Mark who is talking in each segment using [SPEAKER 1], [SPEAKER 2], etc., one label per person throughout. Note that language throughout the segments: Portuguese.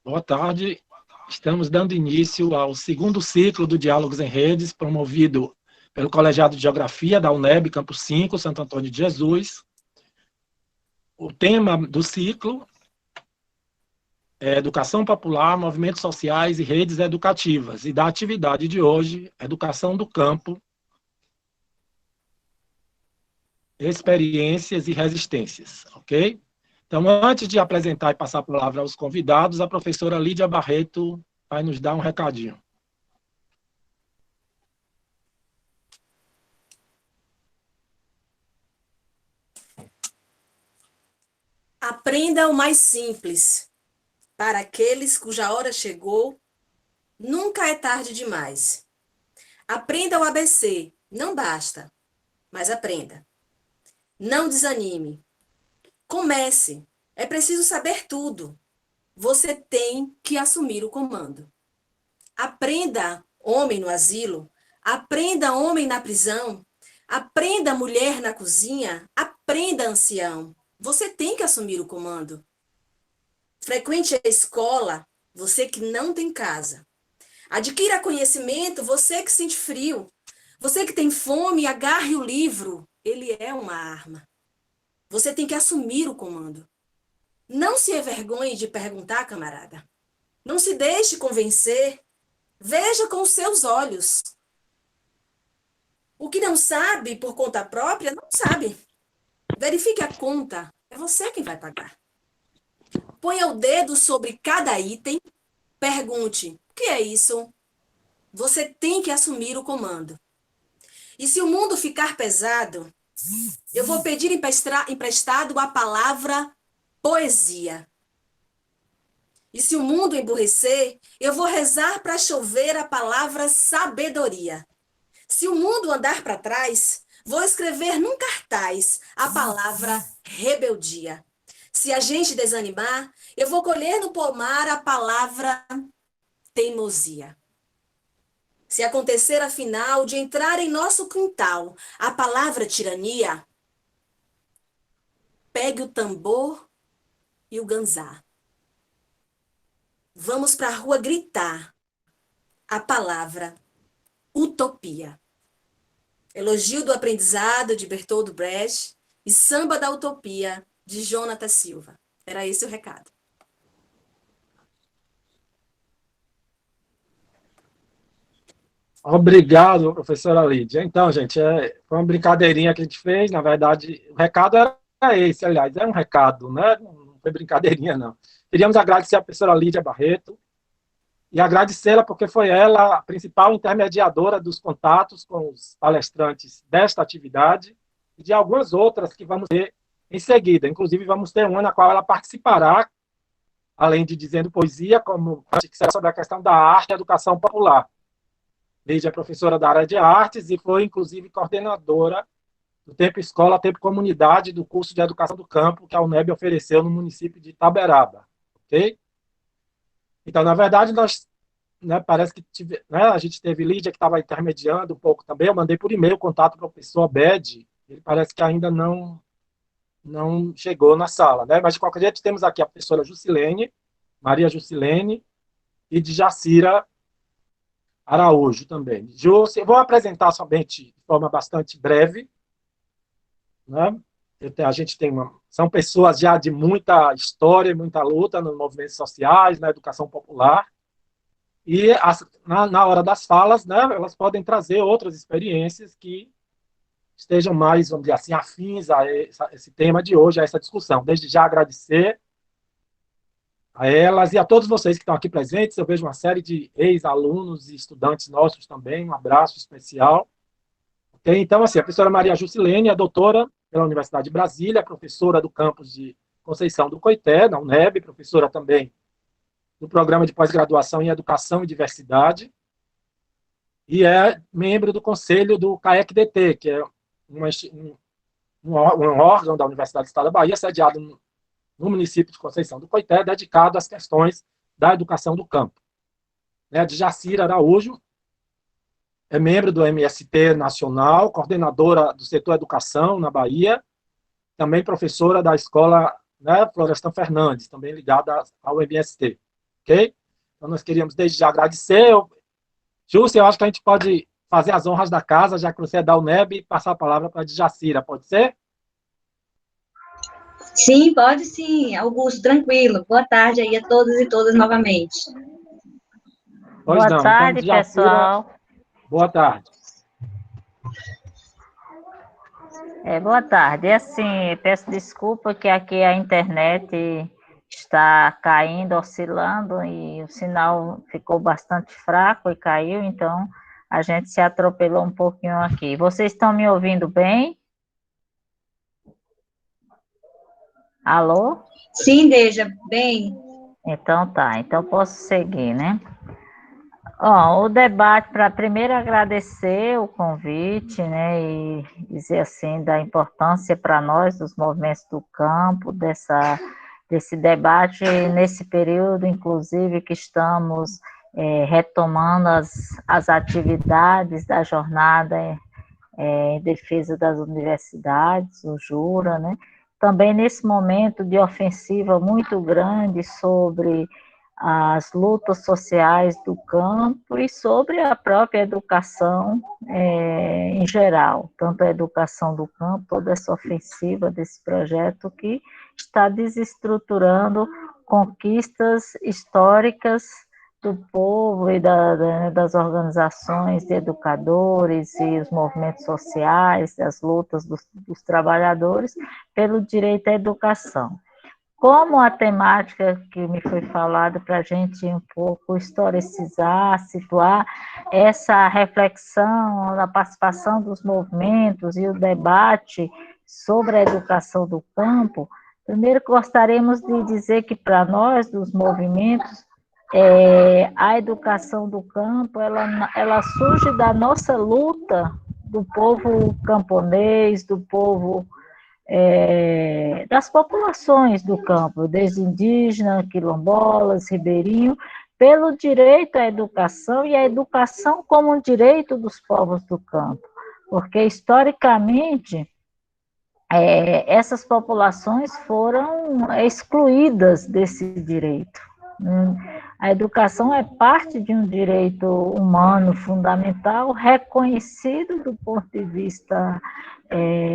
[SPEAKER 1] Boa tarde. Estamos dando início ao segundo ciclo do Diálogos em Redes, promovido pelo Colegiado de Geografia da UNEB, Campus 5, Santo Antônio de Jesus. O tema do ciclo é Educação Popular, Movimentos Sociais e Redes Educativas. E da atividade de hoje, Educação do Campo, Experiências e Resistências, ok? Então, antes de apresentar e passar a palavra aos convidados, a professora Lídia Barreto vai nos dar um recadinho.
[SPEAKER 2] Aprenda o mais simples. Para aqueles cuja hora chegou, nunca é tarde demais. Aprenda o ABC. Não basta, mas aprenda. Não desanime. Comece. É preciso saber tudo. Você tem que assumir o comando. Aprenda, homem no asilo. Aprenda, homem na prisão. Aprenda, mulher na cozinha. Aprenda, ancião. Você tem que assumir o comando. Frequente a escola, você que não tem casa. Adquira conhecimento, você que sente frio. Você que tem fome, agarre o livro. Ele é uma arma. Você tem que assumir o comando. Não se envergonhe de perguntar, camarada. Não se deixe convencer. Veja com os seus olhos. O que não sabe por conta própria, não sabe. Verifique a conta. É você quem vai pagar. Ponha o dedo sobre cada item. Pergunte, o que é isso? Você tem que assumir o comando. E se o mundo ficar pesado, eu vou pedir emprestado a palavra poesia. E se o mundo emburrecer, eu vou rezar para chover a palavra sabedoria. Se o mundo andar para trás, vou escrever num cartaz a palavra rebeldia. Se a gente desanimar, eu vou colher no pomar a palavra teimosia. Se acontecer, afinal, de entrar em nosso quintal a palavra tirania, pegue o tambor e o ganzá. Vamos para a rua gritar a palavra utopia. Elogio do aprendizado, de Bertold Brecht, e Samba da Utopia, de Jonathan Silva. Era esse o recado.
[SPEAKER 1] Obrigado, professora Lídia. Então, gente, foi uma brincadeirinha que a gente fez. Na verdade, o recado era esse, aliás, é um recado, né? Não foi brincadeirinha, não. Queríamos agradecer a professora Lídia Barreto e agradecê-la porque foi ela a principal intermediadora dos contatos com os palestrantes desta atividade e de algumas outras que vamos ter em seguida. Inclusive, vamos ter uma na qual ela participará, além de dizendo poesia, como sobre a questão da arte e educação popular. Lídia é professora da área de artes e foi, inclusive, coordenadora do Tempo Escola, Tempo Comunidade, do curso de Educação do Campo que a UNEB ofereceu no município de Itaberaba. Ok? Então, na verdade, nós, né, parece que a gente teve Lídia que estava intermediando um pouco também. Eu mandei por e-mail o contato para o professor Abed, ele parece que ainda não chegou na sala. Né? Mas, de qualquer jeito, temos aqui a professora Jusilene, Maria Jusilene, e de Jacira Araújo também. Eu vou apresentar somente de forma bastante breve. Né? A gente são pessoas já de muita história, muita luta nos movimentos sociais, na educação popular, e na hora das falas, né, elas podem trazer outras experiências que estejam mais, vamos dizer assim, afins a esse tema de hoje, a essa discussão. Desde já agradecer a elas e a todos vocês que estão aqui presentes. Eu vejo uma série de ex-alunos e estudantes nossos também. Um abraço especial. Okay? Então, assim, a professora Maria Jusilene é doutora pela Universidade de Brasília, professora do campus de Conceição do Coité, na UNEB, professora também do programa de pós-graduação em Educação e Diversidade, e é membro do conselho do CAEC-DT, que é um órgão da Universidade do Estado da Bahia, sediado no município de Conceição do Coité, dedicado às questões da educação do campo. De Jacira Araújo, é membro do MST Nacional, coordenadora do setor Educação na Bahia, também professora da escola, né, Florestan Fernandes, também ligada ao MST. ok? Então, nós queríamos desde já agradecer. Júcia, eu acho que a gente pode fazer as honras da casa, já que você é da UNEB, e passar a palavra para a Djacira, pode ser?
[SPEAKER 3] Sim, pode sim, Augusto, tranquilo. Boa tarde aí a todos e todas novamente.
[SPEAKER 1] Pois
[SPEAKER 4] Boa
[SPEAKER 1] não, então,
[SPEAKER 4] tarde,
[SPEAKER 1] Djacira,
[SPEAKER 4] pessoal.
[SPEAKER 1] boa tarde.
[SPEAKER 4] Boa tarde. E assim, peço desculpa que aqui a internet está caindo, oscilando, e o sinal ficou bastante fraco e caiu, então a gente se atropelou um pouquinho aqui. Vocês estão me ouvindo bem? Alô?
[SPEAKER 3] Sim, Deja, bem.
[SPEAKER 4] Então tá, então posso seguir, né? Ó, o debate, para primeiro agradecer o convite, né, e dizer assim da importância para nós dos movimentos do campo, desse debate nesse período, inclusive, que estamos retomando as atividades da jornada em defesa das universidades, o Jura, né? Também nesse momento de ofensiva muito grande sobre as lutas sociais do campo e sobre a própria educação em geral, tanto a educação do campo, toda essa ofensiva desse projeto que está desestruturando conquistas históricas do povo e das organizações de educadores e os movimentos sociais, as lutas dos trabalhadores pelo direito à educação. Como a temática que me foi falada para a gente um pouco historicizar, situar essa reflexão na participação dos movimentos e o debate sobre a educação do campo, primeiro gostaríamos de dizer que para nós, dos movimentos, a educação do campo, ela surge da nossa luta do povo camponês, do povo das populações do campo, desde indígena, quilombolas, ribeirinho, pelo direito à educação e a educação como um direito dos povos do campo, porque historicamente essas populações foram excluídas desse direito. A educação é parte de um direito humano fundamental, reconhecido do ponto de vista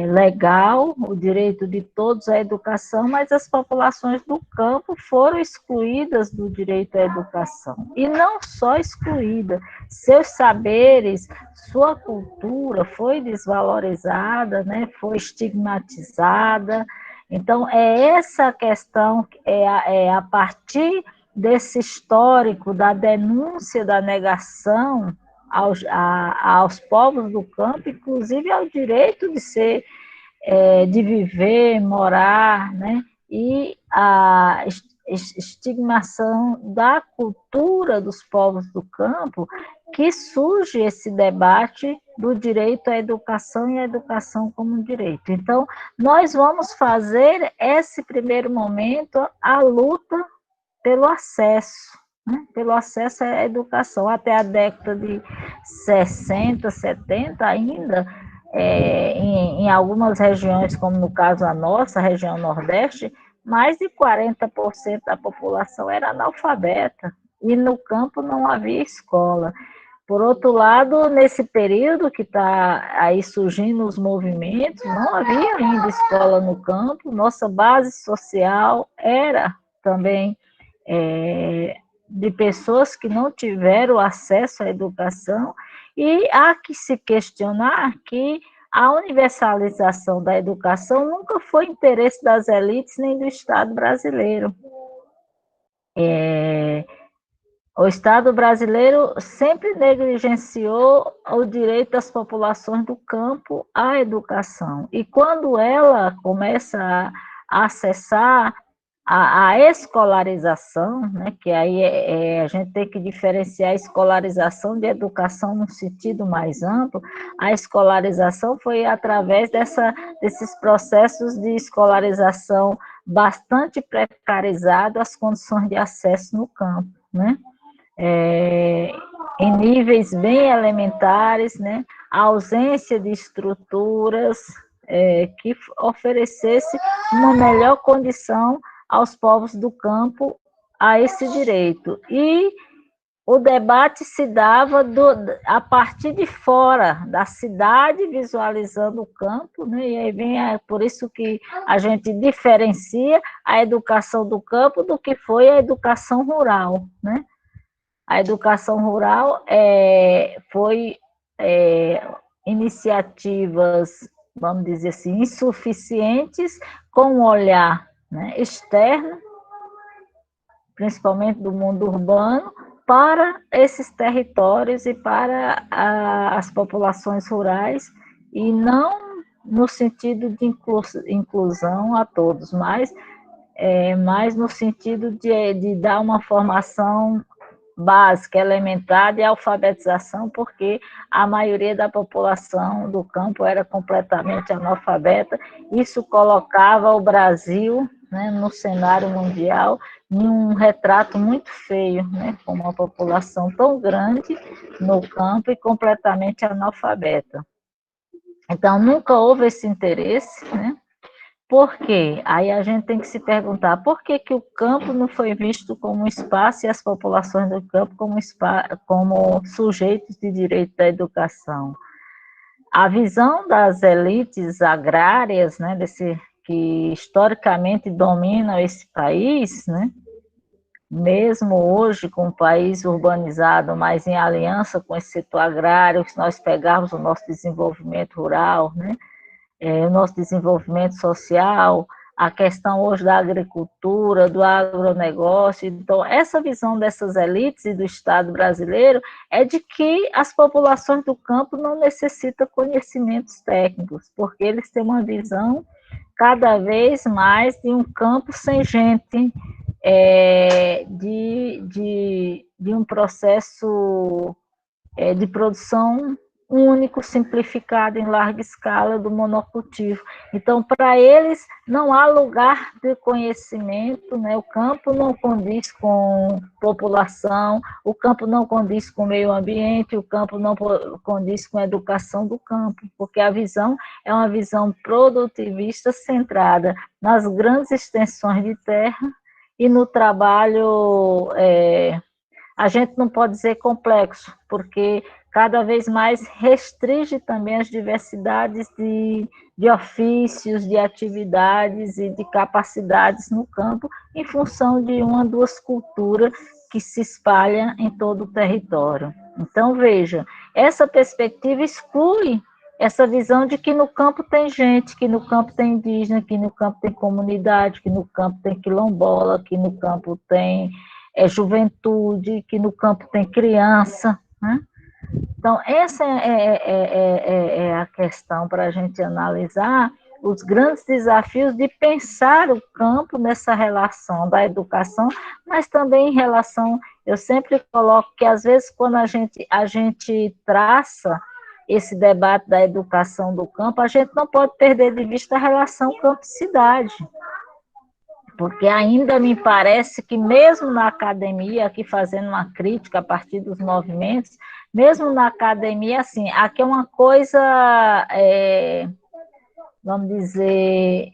[SPEAKER 4] legal, o direito de todos à educação, mas as populações do campo foram excluídas do direito à educação. E não só excluídas, seus saberes, sua cultura foi desvalorizada, né, foi estigmatizada. Então, essa questão, a partir desse histórico da denúncia da negação aos povos do campo, inclusive ao direito de ser, de viver, morar, né? E a estigmação da cultura dos povos do campo, que surge esse debate do direito à educação e a educação como um direito. Então, nós vamos fazer esse primeiro momento a luta pelo acesso, né? Pelo acesso à educação. Até a década de 60, 70 ainda, em algumas regiões, como no caso a nossa, a região Nordeste, mais de 40% da população era analfabeta, e no campo não havia escola. Por outro lado, nesse período que está aí surgindo os movimentos, não havia ainda escola no campo, nossa base social era também de pessoas que não tiveram acesso à educação, e há que se questionar que a universalização da educação nunca foi interesse das elites nem do Estado brasileiro. O Estado brasileiro sempre negligenciou o direito das populações do campo à educação. E quando ela começa a acessar a escolarização, né, que aí a gente tem que diferenciar a escolarização de educação num sentido mais amplo, a escolarização foi através desses processos de escolarização bastante precarizado as condições de acesso no campo, né? Em níveis bem elementares, né? A ausência de estruturas que oferecesse uma melhor condição aos povos do campo a esse direito. E o debate se dava a partir de fora da cidade, visualizando o campo, né? E aí por isso que a gente diferencia a educação do campo do que foi a educação rural, né? A educação rural foi iniciativas, vamos dizer assim, insuficientes, com um olhar, né, externo, principalmente do mundo urbano, para esses territórios e para as populações rurais, e não no sentido de inclusão a todos, mas no sentido de dar uma formação básica, elementar de alfabetização, porque a maioria da população do campo era completamente analfabeta. Isso colocava o Brasil, né, no cenário mundial, em um retrato muito feio, né, com uma população tão grande no campo e completamente analfabeta. Então, nunca houve esse interesse, né? Por quê? Aí a gente tem que se perguntar por que o campo não foi visto como um espaço e as populações do campo como sujeitos de direito da educação. A visão das elites agrárias, né, que historicamente dominam esse país, né, mesmo hoje com o país urbanizado, mas em aliança com esse setor agrário, se nós pegarmos o nosso desenvolvimento rural, né, o nosso desenvolvimento social, a questão hoje da agricultura, do agronegócio. Então, essa visão dessas elites e do Estado brasileiro é de que as populações do campo não necessitam conhecimentos técnicos, porque eles têm uma visão cada vez mais de um campo sem gente, de um processo de produção único, simplificado em larga escala do monocultivo. Então, para eles, não há lugar de conhecimento, né? O campo não condiz com população, o campo não condiz com o meio ambiente, o campo não condiz com a educação do campo, porque a visão é uma visão produtivista centrada nas grandes extensões de terra e no trabalho, a gente não pode dizer complexo, porque cada vez mais restringe também as diversidades de ofícios, de atividades e de capacidades no campo, em função de uma, duas culturas que se espalham em todo o território. Então, veja, essa perspectiva exclui essa visão de que no campo tem gente, que no campo tem indígena, que no campo tem comunidade, que no campo tem quilombola, que no campo tem juventude, que no campo tem criança, né? Então, essa é a questão para a gente analisar os grandes desafios de pensar o campo nessa relação da educação, mas também em relação, eu sempre coloco que às vezes quando a gente traça esse debate da educação do campo, a gente não pode perder de vista a relação campo-cidade, porque ainda me parece que mesmo na academia, aqui fazendo uma crítica a partir dos movimentos, mesmo na academia, assim, aqui é uma coisa, vamos dizer,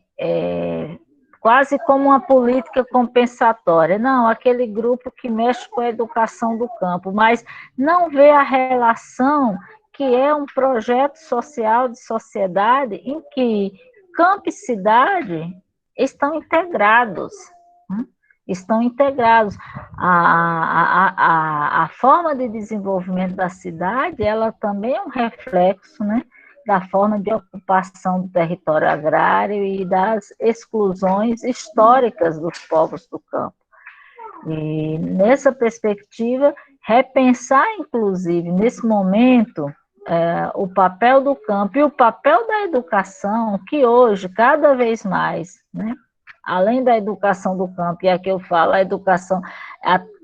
[SPEAKER 4] quase como uma política compensatória. Não, aquele grupo que mexe com a educação do campo, mas não vê a relação que é um projeto social de sociedade em que campo e cidade estão integrados, né? Estão integrados. A forma de desenvolvimento da cidade, ela também é um reflexo, né, da forma de ocupação do território agrário e das exclusões históricas dos povos do campo. E, nessa perspectiva, repensar, inclusive, nesse momento, o papel do campo e o papel da educação, que hoje, cada vez mais, né, além da educação do campo, e aqui eu falo a educação,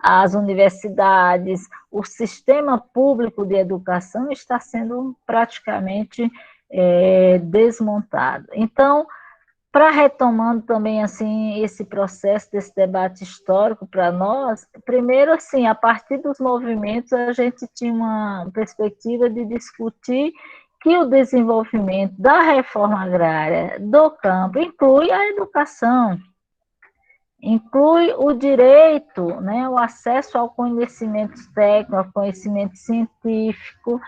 [SPEAKER 4] as universidades, o sistema público de educação está sendo praticamente desmontado. Então, para retomando também assim esse processo desse debate histórico para nós, primeiro assim, a partir dos movimentos a gente tinha uma perspectiva de discutir que o desenvolvimento da reforma agrária do campo inclui a educação. inclui o direito, né, o acesso ao conhecimento técnico, ao conhecimento científico,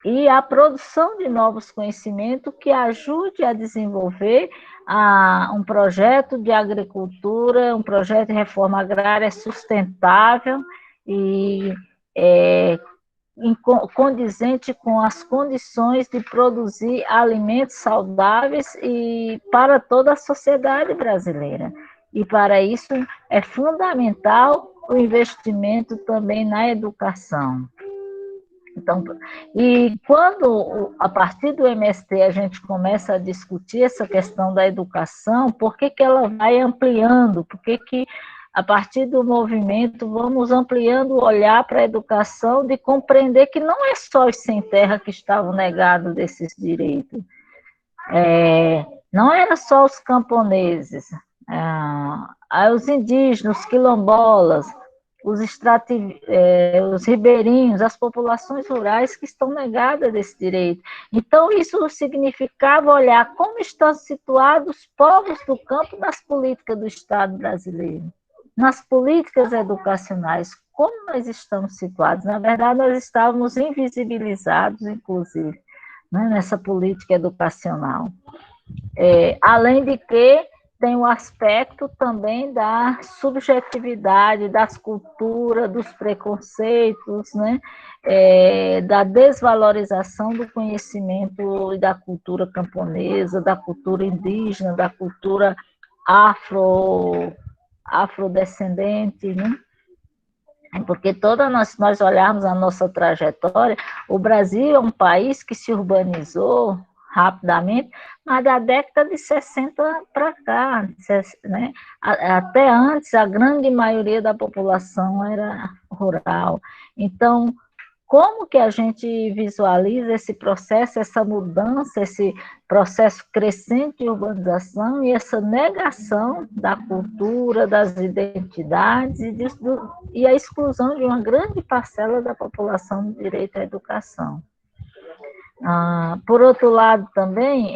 [SPEAKER 4] e a produção de novos conhecimentos que ajude a desenvolver um projeto de agricultura, um projeto de reforma agrária sustentável e condizente com as condições de produzir alimentos saudáveis e para toda a sociedade brasileira. E para isso é fundamental o investimento também na educação. Então, e quando, a partir do MST, a gente começa a discutir essa questão da educação, por que ela vai ampliando? Por que a partir do movimento, vamos ampliando o olhar para a educação, de compreender que não é só os sem terra que estavam negados desses direitos. Não era só os camponeses, os indígenas, os quilombolas, os ribeirinhos, as populações rurais que estão negadas desse direito. Então, isso significava olhar como estão situados os povos do campo nas políticas do Estado brasileiro, nas políticas educacionais, como nós estamos situados. Na verdade, nós estávamos invisibilizados, inclusive, né, nessa política educacional. Além de que tem o aspecto também da subjetividade, das culturas, dos preconceitos, né? Da desvalorização do conhecimento e da cultura camponesa, da cultura indígena, da cultura afrodescendente, né? Porque se nós olharmos a nossa trajetória, o Brasil é um país que se urbanizou rapidamente, mas da década de 60 para cá, né? Até antes, a grande maioria da população era rural. Então, como que a gente visualiza esse processo, essa mudança, esse processo crescente de urbanização e essa negação da cultura, das identidades e a exclusão de uma grande parcela da população do direito à educação? Por outro lado, também,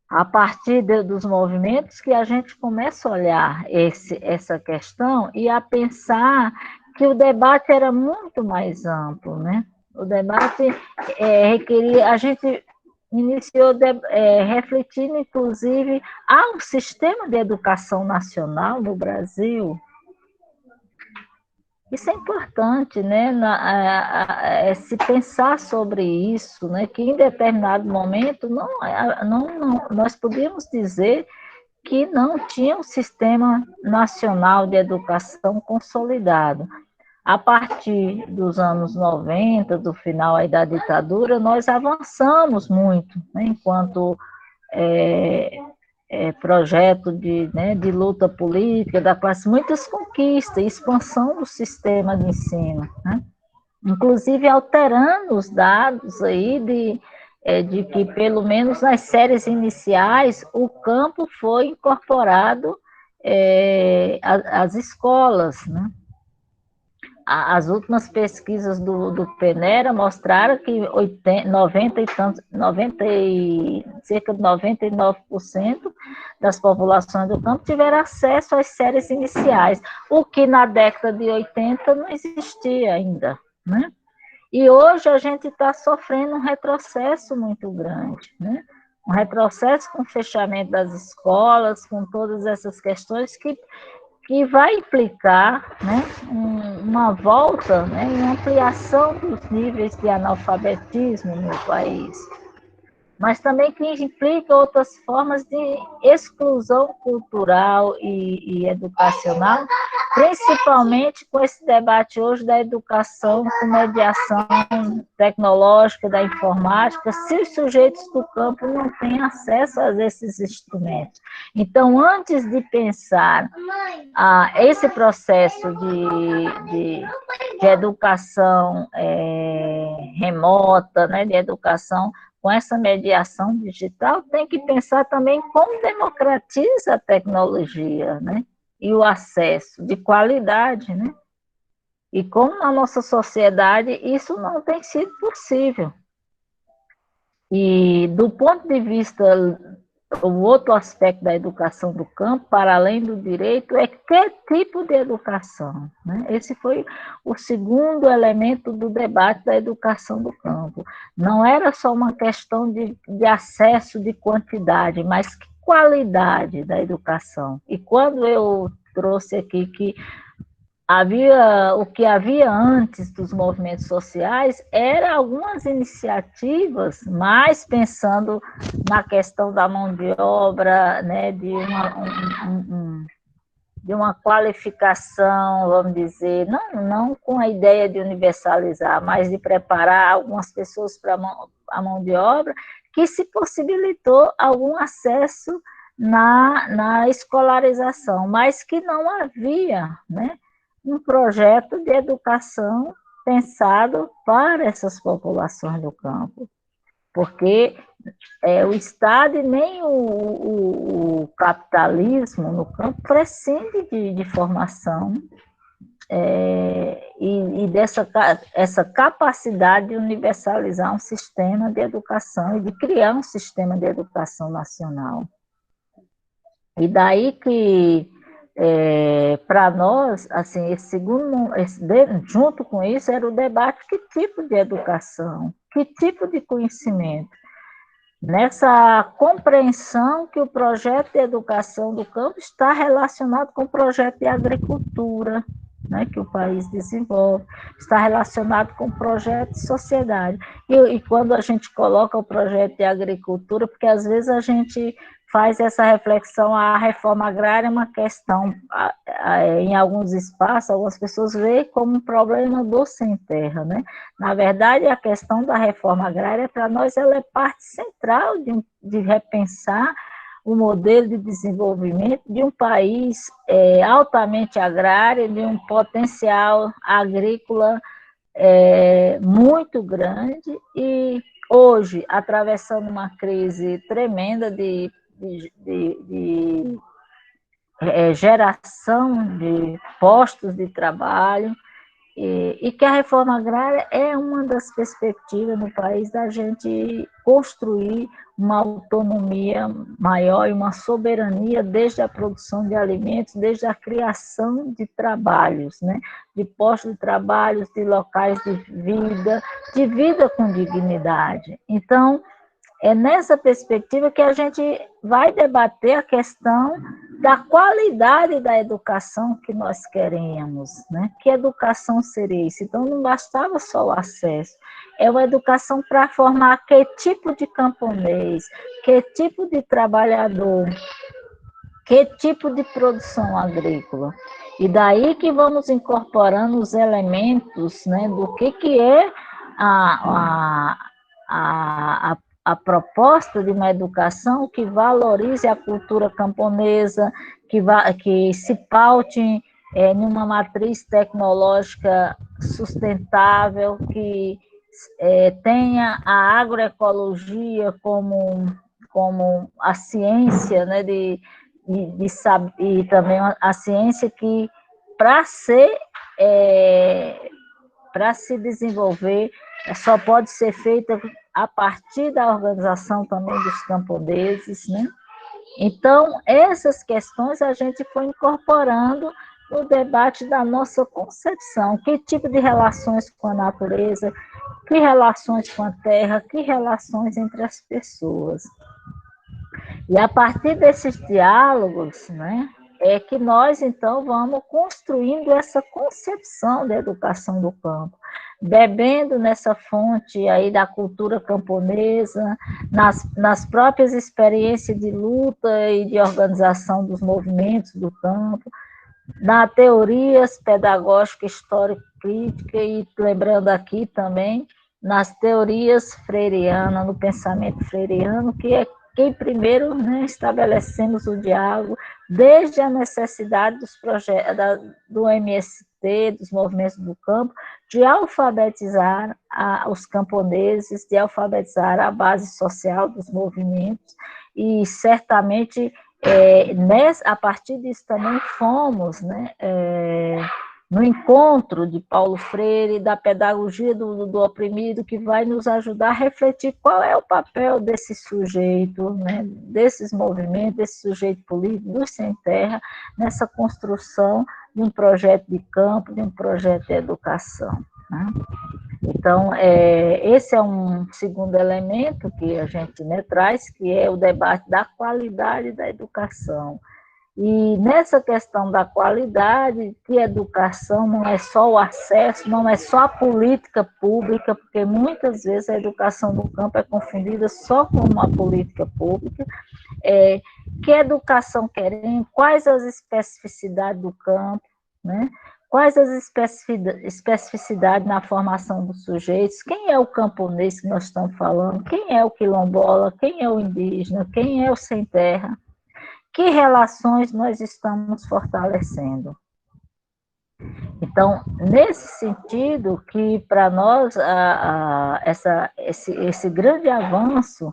[SPEAKER 4] a partir dos movimentos que a gente começa a olhar essa questão e a pensar que o debate era muito mais amplo, né? O debate requeria, a gente iniciou refletindo, inclusive, um sistema de educação nacional no Brasil. Isso é importante, né? Se pensar sobre isso, né? Que em determinado momento nós podíamos dizer que não tinha um sistema nacional de educação consolidado. A partir dos anos 90, do final aí da ditadura, nós avançamos muito, né? Enquanto projeto de luta política da classe, muitas conquistas, expansão do sistema de ensino, né? Inclusive alterando os dados aí de que, pelo menos nas séries iniciais, o campo foi incorporado às escolas, né? As últimas pesquisas do Penera mostraram que cerca de 99% das populações do campo tiveram acesso às séries iniciais, o que na década de 80 não existia ainda, né? E hoje a gente está sofrendo um retrocesso muito grande, né? Um retrocesso com o fechamento das escolas, com todas essas questões que vai implicar, né, uma volta, né, e uma ampliação dos níveis de analfabetismo no país, mas também que implica outras formas de exclusão cultural e educacional, principalmente com esse debate hoje da educação com mediação tecnológica, da informática, se os sujeitos do campo não têm acesso a esses instrumentos. Então, antes de pensar esse processo de educação remota, né, de educação com essa mediação digital, tem que pensar também como democratiza a tecnologia, né? E o acesso de qualidade, né? E como na nossa sociedade isso não tem sido possível. E do ponto de vista o outro aspecto da educação do campo, para além do direito, é que tipo de educação, né? Esse foi o segundo elemento do debate da educação do campo. Não era só uma questão de acesso, de quantidade, mas que qualidade da educação. E quando eu trouxe aqui que o que havia antes dos movimentos sociais era algumas iniciativas, mais pensando na questão da mão de obra, né, de uma qualificação, vamos dizer, não com a ideia de universalizar, mas de preparar algumas pessoas para a mão de obra, que se possibilitou algum acesso na escolarização, mas que não havia, né, um projeto de educação pensado para essas populações do campo, porque o Estado e nem o capitalismo no campo prescinde de formação e essa capacidade de universalizar um sistema de educação e de criar um sistema de educação nacional. E daí que para nós, assim, junto com isso, era o debate: que tipo de educação, que tipo de conhecimento, nessa compreensão que o projeto de educação do campo está relacionado com o projeto de agricultura, né, que o país desenvolve, está relacionado com o projeto de sociedade. E quando a gente coloca o projeto de agricultura, porque às vezes a gente faz essa reflexão: a reforma agrária é uma questão, em alguns espaços, algumas pessoas veem como um problema do sem terra, né? Na verdade, a questão da reforma agrária, para nós, ela é parte central de repensar o modelo de desenvolvimento de um país altamente agrário, de um potencial agrícola muito grande, e hoje, atravessando uma crise tremenda de geração de postos de trabalho, e que a reforma agrária é uma das perspectivas no país da gente construir uma autonomia maior e uma soberania desde a produção de alimentos, desde a criação de trabalhos, né? De postos de trabalho, de locais de vida com dignidade. Então, é nessa perspectiva que a gente vai debater a questão da qualidade da educação que nós queremos, né? Que educação seria isso? Então, não bastava só o acesso, é uma educação para formar que tipo de camponês, que tipo de trabalhador, que tipo de produção agrícola. E daí que vamos incorporando os elementos, né, do que é a proposta de uma educação que valorize a cultura camponesa, que se paute em uma matriz tecnológica sustentável, que tenha a agroecologia como a ciência, né, e também a ciência que, para se desenvolver, só pode ser feita a partir da organização também dos camponeses, né? Então, essas questões a gente foi incorporando no debate da nossa concepção: que tipo de relações com a natureza, que relações com a terra, que relações entre as pessoas. E a partir desses diálogos, né, é que nós, então, vamos construindo essa concepção da educação do campo, bebendo nessa fonte aí da cultura camponesa, nas próprias experiências de luta e de organização dos movimentos do campo, na teorias pedagógica, histórico-crítica, e lembrando aqui também nas teorias freirianas, no pensamento freiriano, que é quem primeiro, né, estabelecemos o diálogo desde a necessidade dos projetos do MST, dos movimentos do campo, de alfabetizar os camponeses, de alfabetizar a base social dos movimentos, e certamente a partir disso também fomos, né, no encontro de Paulo Freire, da pedagogia do oprimido, que vai nos ajudar a refletir qual é o papel desse sujeito, né, desses movimentos, desse sujeito político, do sem terra, nessa construção de um projeto de campo, de um projeto de educação, né? Então, esse é um segundo elemento que a gente, né, traz, que é o debate da qualidade da educação. E nessa questão da qualidade, que educação não é só o acesso, não é só a política pública, porque muitas vezes a educação do campo é confundida só com uma política pública. Que educação queremos, quais as especificidades do campo, né? Quais as especificidades na formação dos sujeitos, quem é o camponês que nós estamos falando, quem é o quilombola, quem é o indígena, quem é o sem terra, que relações nós estamos fortalecendo. Então, nesse sentido, que para nós esse grande avanço,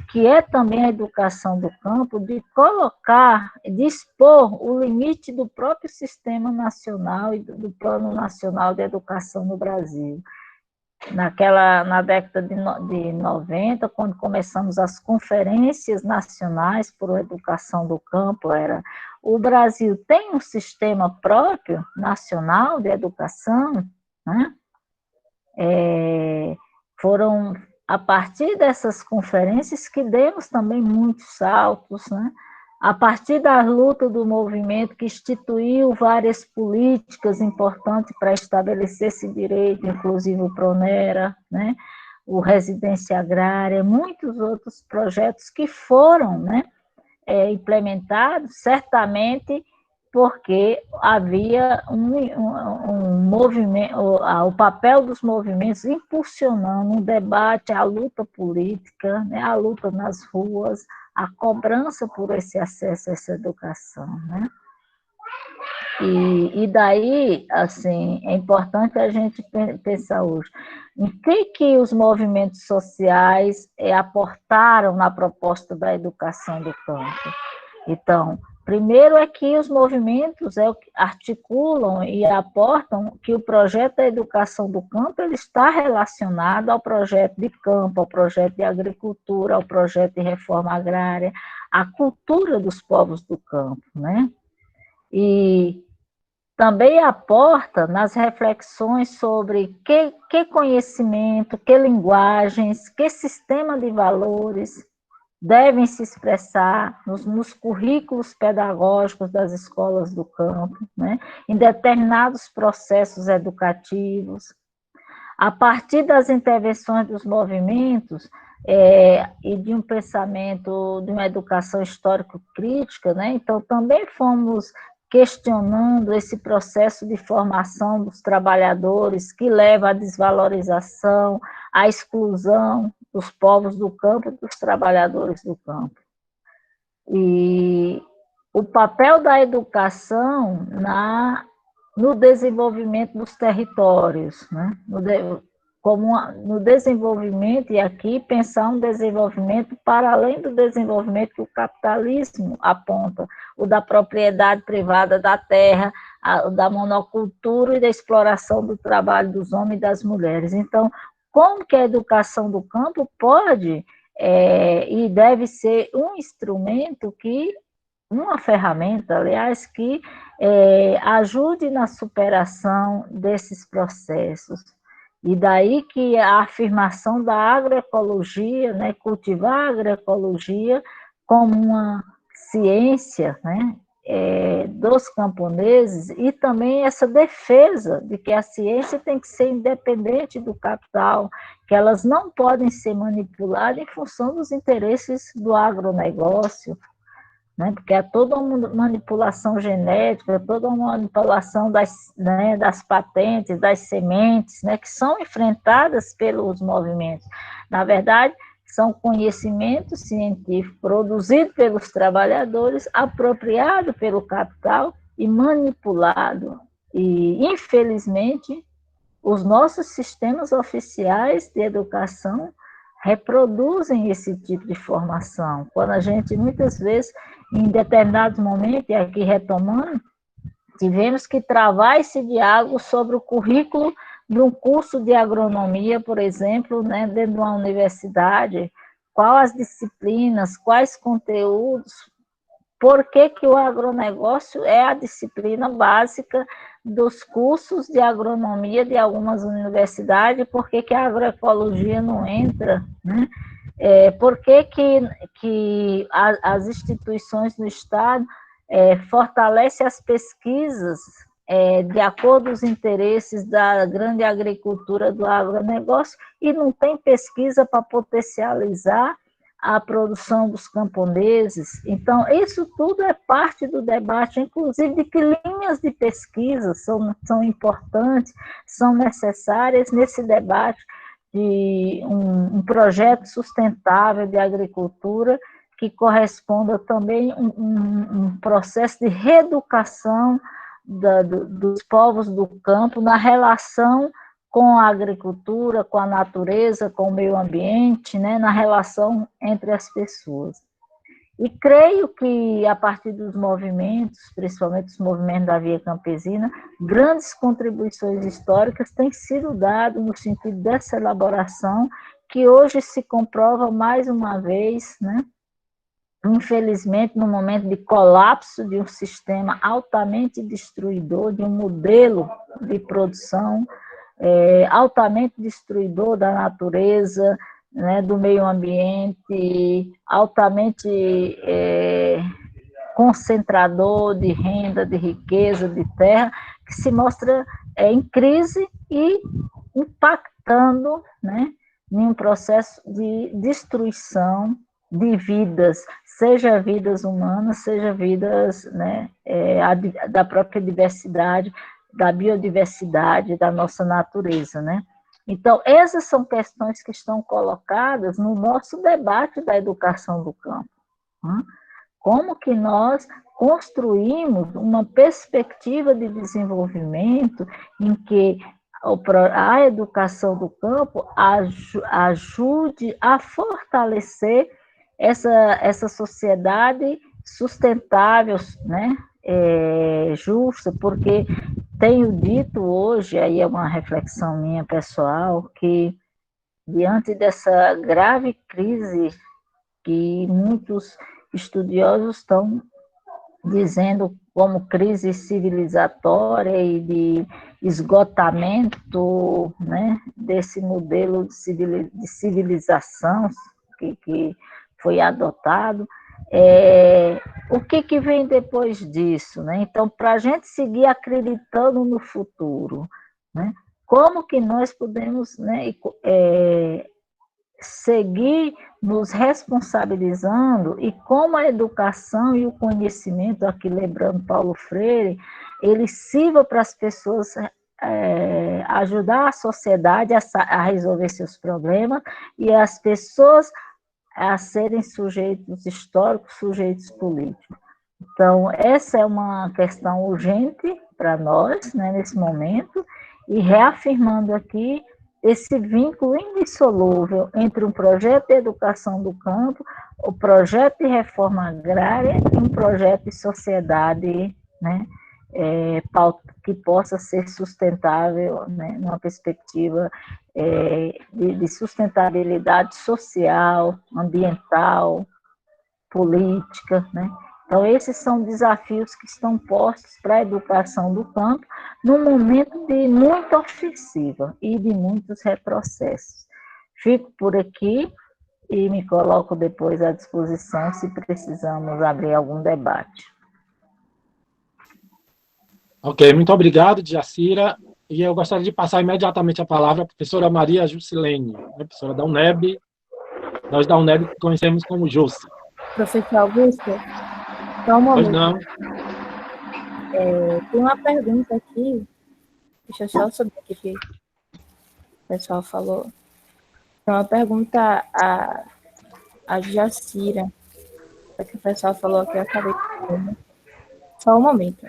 [SPEAKER 4] que é também a educação do campo, de colocar, de expor o limite do próprio sistema nacional e do Plano Nacional de Educação no Brasil. Na década de 90, quando começamos as conferências nacionais por educação do campo, o Brasil tem um sistema próprio nacional de educação, né? Foram a partir dessas conferências que demos também muitos saltos, né? A partir da luta do movimento que instituiu várias políticas importantes para estabelecer esse direito, inclusive o Pronera, né? O Residência Agrária, muitos outros projetos que foram, né, implementados, certamente porque havia um movimento, o papel dos movimentos impulsionando o debate, a luta política, né, a luta nas ruas, a cobrança por esse acesso a essa educação, né? E daí, assim, é importante a gente pensar hoje em que os movimentos sociais aportaram na proposta da educação do campo. Então, primeiro é que os movimentos articulam e aportam que o projeto da educação do campo ele está relacionado ao projeto de campo, ao projeto de agricultura, ao projeto de reforma agrária, à cultura dos povos do campo, né? E também aporta nas reflexões sobre que conhecimento, que linguagens, que sistema de valores devem se expressar nos currículos pedagógicos das escolas do campo, né, em determinados processos educativos. A partir das intervenções dos movimentos e de um pensamento, de uma educação histórico-crítica, né, então também fomos questionando esse processo de formação dos trabalhadores que leva à desvalorização, à exclusão dos povos do campo e dos trabalhadores do campo. E o papel da educação no desenvolvimento dos territórios, né? No desenvolvimento, e aqui pensar um desenvolvimento para além do desenvolvimento que o capitalismo aponta, o da propriedade privada da terra, da monocultura e da exploração do trabalho dos homens e das mulheres. Então, como que a educação do campo pode e deve ser um instrumento uma ferramenta, aliás, que ajude na superação desses processos. E daí que a afirmação da agroecologia, né, cultivar a agroecologia como uma ciência, né, dos camponeses, e também essa defesa de que a ciência tem que ser independente do capital, que elas não podem ser manipuladas em função dos interesses do agronegócio, né, porque é toda uma manipulação genética, toda uma manipulação das patentes, das sementes, né, que são enfrentadas pelos movimentos. Na verdade, são conhecimentos científicos produzidos pelos trabalhadores, apropriados pelo capital e manipulado. E, infelizmente, os nossos sistemas oficiais de educação reproduzem esse tipo de formação. Quando a gente, muitas vezes, em determinados momentos, e aqui retomando, Tivemos que travar esse diálogo sobre o currículo de um curso de agronomia, por exemplo, né, dentro de uma universidade, quais as disciplinas, quais conteúdos, por que que o agronegócio é a disciplina básica dos cursos de agronomia de algumas universidades, por que que a agroecologia não entra, né? Por que que as instituições do Estado fortalecem as pesquisas de acordo com os interesses da grande agricultura do agronegócio e não tem pesquisa para potencializar a produção dos camponeses. Então, isso tudo é parte do debate, inclusive de que linhas de pesquisa são importantes, são necessárias nesse debate de um projeto sustentável de agricultura que corresponda também um processo de reeducação dos povos do campo na relação com a agricultura, com a natureza, com o meio ambiente, né, na relação entre as pessoas. E creio que, a partir dos movimentos, principalmente os movimentos da Via Campesina, grandes contribuições históricas têm sido dadas no sentido dessa elaboração, que hoje se comprova mais uma vez, né, infelizmente, no momento de colapso de um sistema altamente destruidor, de um modelo de produção altamente destruidor da natureza, né, do meio ambiente, altamente concentrador de renda, de riqueza, de terra, que se mostra em crise e impactando, né, em um processo de destruição de vidas, seja vidas humanas, seja vidas, né, da própria diversidade, da biodiversidade, da nossa natureza, né? Então, essas são questões que estão colocadas no nosso debate da educação do campo. Né? Como que nós construímos uma perspectiva de desenvolvimento em que a educação do campo ajude a fortalecer essa sociedade sustentável, né? Justa, porque tenho dito hoje, aí é uma reflexão minha pessoal, que diante dessa grave crise que muitos estudiosos estão dizendo como crise civilizatória e de esgotamento, né, desse modelo de civilização que foi adotado, o que vem depois disso, né? Então, para a gente seguir acreditando no futuro, né? Como que nós podemos, né, seguir nos responsabilizando e como a educação e o conhecimento, aqui lembrando Paulo Freire, ele sirva para as pessoas ajudar a sociedade a resolver seus problemas e as pessoas a serem sujeitos históricos, sujeitos políticos. Então, essa é uma questão urgente para nós, né, nesse momento, e reafirmando aqui esse vínculo indissolúvel entre um projeto de educação do campo, o projeto de reforma agrária e um projeto de sociedade, né, que possa ser sustentável, né, numa perspectiva de sustentabilidade social, ambiental, política, né? Então, esses são desafios que estão postos para a educação do campo num momento de muita ofensiva e de muitos retrocessos. Fico por aqui e me coloco depois à disposição se precisamos abrir algum debate.
[SPEAKER 1] Ok, muito obrigado, Jacira. E eu gostaria de passar imediatamente a palavra à professora Maria Jusilene, professora da UNEB, nós da UNEB conhecemos como Jussi.
[SPEAKER 5] Professor Augusto, só um momento.
[SPEAKER 1] Pois não.
[SPEAKER 5] Tem uma pergunta aqui, deixa eu só subir aqui que o pessoal falou. Tem uma pergunta a Jacira, que o pessoal falou que eu acabei de... Só um momento.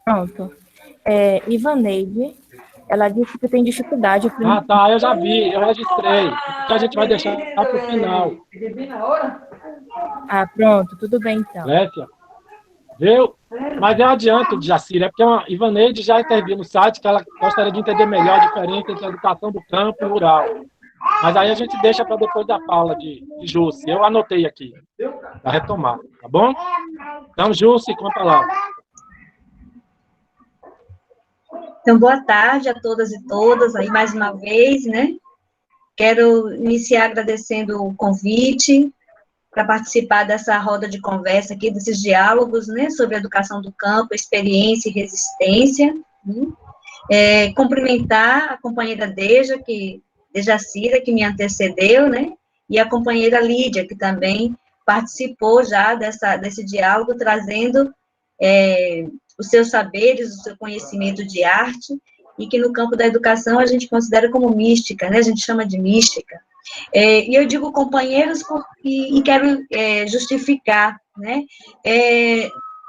[SPEAKER 5] Pronto. Ivaneide, ela disse que tem dificuldade.
[SPEAKER 1] Ah, tá, eu já vi, eu registrei. Então a gente vai deixar para o final.
[SPEAKER 5] Ah, pronto, tudo bem então.
[SPEAKER 1] Lécia, viu? Mas eu adianto, Jacira, é porque a Ivaneide já interviu no site que ela gostaria de entender melhor a diferença entre a educação do campo e rural. Mas aí a gente deixa para depois da fala de Jússi. Eu anotei aqui, para retomar, tá bom? Então, Jússi, com a palavra.
[SPEAKER 3] Então, boa tarde a todas e todas, aí mais uma vez, né? Quero iniciar agradecendo o convite para participar dessa roda de conversa aqui, desses diálogos, né, sobre a educação do campo, experiência e resistência. Cumprimentar a companheira Dejacira, que me antecedeu, né, e a companheira Lídia, que também participou já desse diálogo, trazendo os seus saberes, o seu conhecimento de arte, e que no campo da educação a gente considera como mística, né, a gente chama de mística. E eu digo companheiros e quero justificar, né?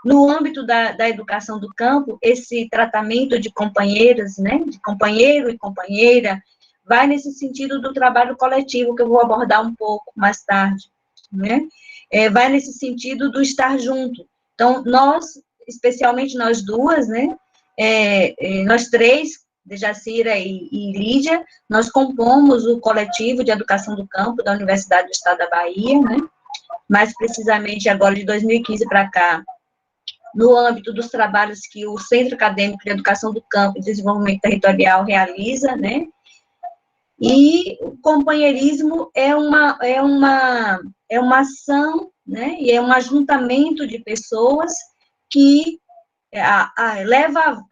[SPEAKER 3] No âmbito da educação do campo, esse tratamento de companheiros, né? De companheiro e companheira, vai nesse sentido do trabalho coletivo, que eu vou abordar um pouco mais tarde, né? Vai nesse sentido do estar junto. Então, nós, especialmente nós duas, né? Nós três, Dejacira e Lídia, nós compomos o coletivo de educação do campo da Universidade do Estado da Bahia, né? Mais precisamente agora de 2015 para cá, no âmbito dos trabalhos que o Centro Acadêmico de Educação do Campo e Desenvolvimento Territorial realiza, né? E o companheirismo é uma ação, né? E é um ajuntamento de pessoas que leva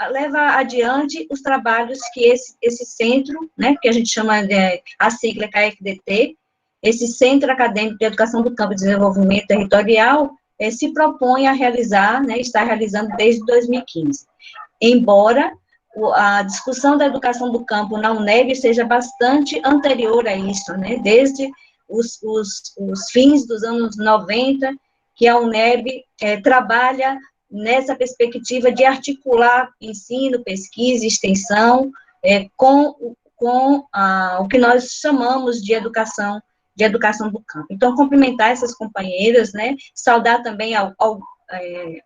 [SPEAKER 3] adiante os trabalhos que esse centro, né, que a gente chama a sigla KFDT, esse Centro Acadêmico de Educação do Campo e Desenvolvimento Territorial, se propõe a realizar, né, está realizando desde 2015. Embora a discussão da educação do campo na UNEB seja bastante anterior a isso, né, desde os fins dos anos 90, que a UNEB trabalha nessa perspectiva de articular ensino, pesquisa e extensão com o que nós chamamos de educação do campo. Então, cumprimentar essas companheiras, né, saudar também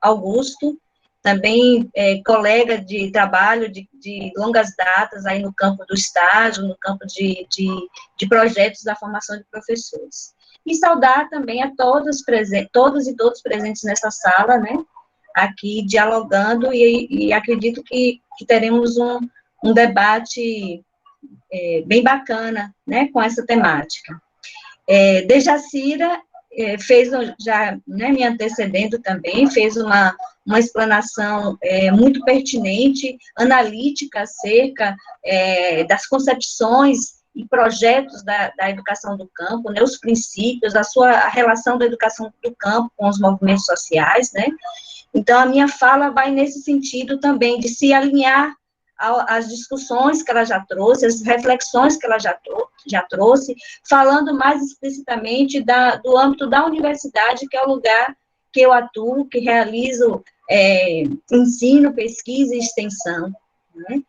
[SPEAKER 3] Augusto, também colega de trabalho de longas datas aí no campo do estágio, no campo de projetos da formação de professores. E saudar também a todos e todos presentes nessa sala, né, aqui dialogando, e acredito que teremos um debate bem bacana, né, com essa temática. Dejacira fez, já, né, me antecedendo também, fez uma explanação muito pertinente, analítica, acerca das concepções e projetos da educação do campo, né, os princípios, a relação da educação do campo com os movimentos sociais, né. Então, a minha fala vai nesse sentido também, de se alinhar às discussões que ela já trouxe, as reflexões que ela já trouxe, falando mais explicitamente do âmbito da universidade, que é o lugar que eu atuo, que realizo ensino, pesquisa e extensão, né,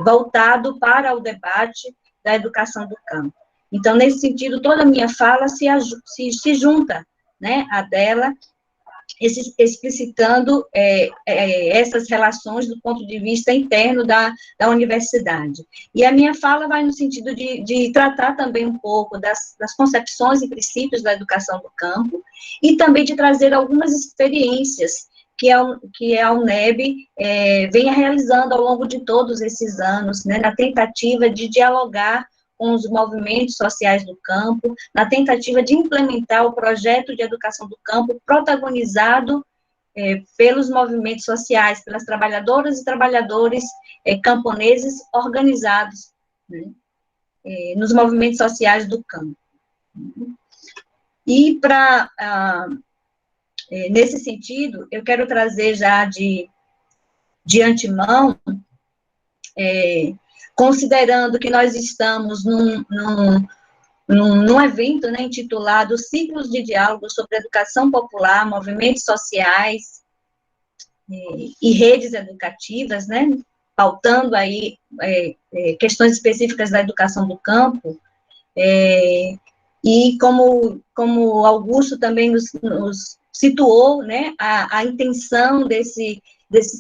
[SPEAKER 3] voltado para o debate da educação do campo. Então, nesse sentido, toda a minha fala se junta, né, a dela, explicitando essas relações do ponto de vista interno da universidade. E a minha fala vai no sentido de tratar também um pouco das concepções e princípios da educação do campo, e também de trazer algumas experiências que a UNEB venha realizando ao longo de todos esses anos, né, na tentativa de dialogar com os movimentos sociais do campo, na tentativa de implementar o projeto de educação do campo protagonizado pelos movimentos sociais, pelas trabalhadoras e trabalhadores camponeses organizados, né, nos movimentos sociais do campo. E nesse sentido, eu quero trazer já de antemão, considerando que nós estamos num evento, né, intitulado Ciclos de Diálogo sobre Educação Popular, Movimentos Sociais e redes educativas, né, pautando aí questões específicas da educação do campo, e como Augusto também nos situou, né, a intenção desse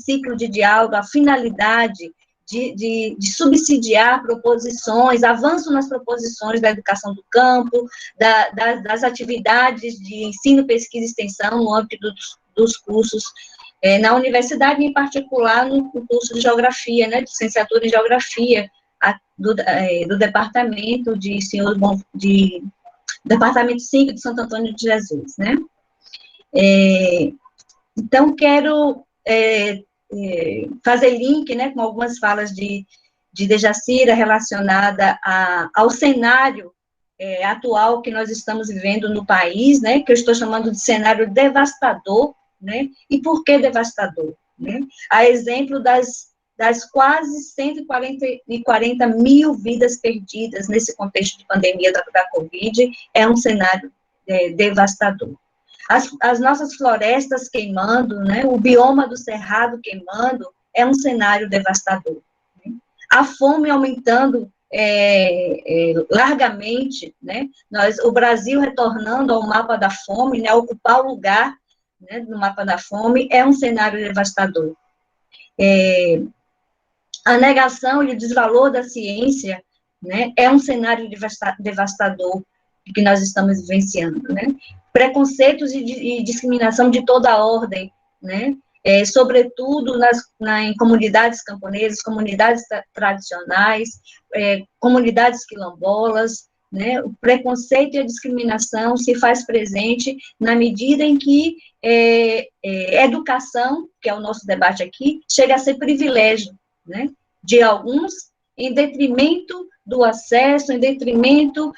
[SPEAKER 3] ciclo de diálogo, a finalidade de subsidiar proposições, avanço nas proposições da educação do campo, das atividades de ensino, pesquisa e extensão no âmbito dos cursos na universidade, em particular no curso de geografia, né, de licenciatura em geografia, do departamento de departamento 5 de Santo Antônio de Jesus, né. Então, quero fazer link, né, com algumas falas de Dejacira relacionada ao cenário atual que nós estamos vivendo no país, né, que eu estou chamando de cenário devastador, né, e por que devastador? Né? A exemplo das quase 140 mil vidas perdidas nesse contexto de pandemia da Covid, é um cenário devastador. As nossas florestas queimando, né, o bioma do Cerrado queimando, é um cenário devastador. Né? A fome aumentando largamente, né? O Brasil retornando ao mapa da fome, né, ocupar o lugar, né, no mapa da fome, é um cenário devastador. A negação e o desvalor da ciência, né, é um cenário devastador que nós estamos vivenciando, né? Preconceitos e discriminação de toda a ordem, né? Sobretudo em comunidades camponesas, comunidades tradicionais, comunidades quilombolas, né? O preconceito e a discriminação se faz presente na medida em que educação, que é o nosso debate aqui, chega a ser privilégio, né, de alguns, em detrimento do acesso, em detrimento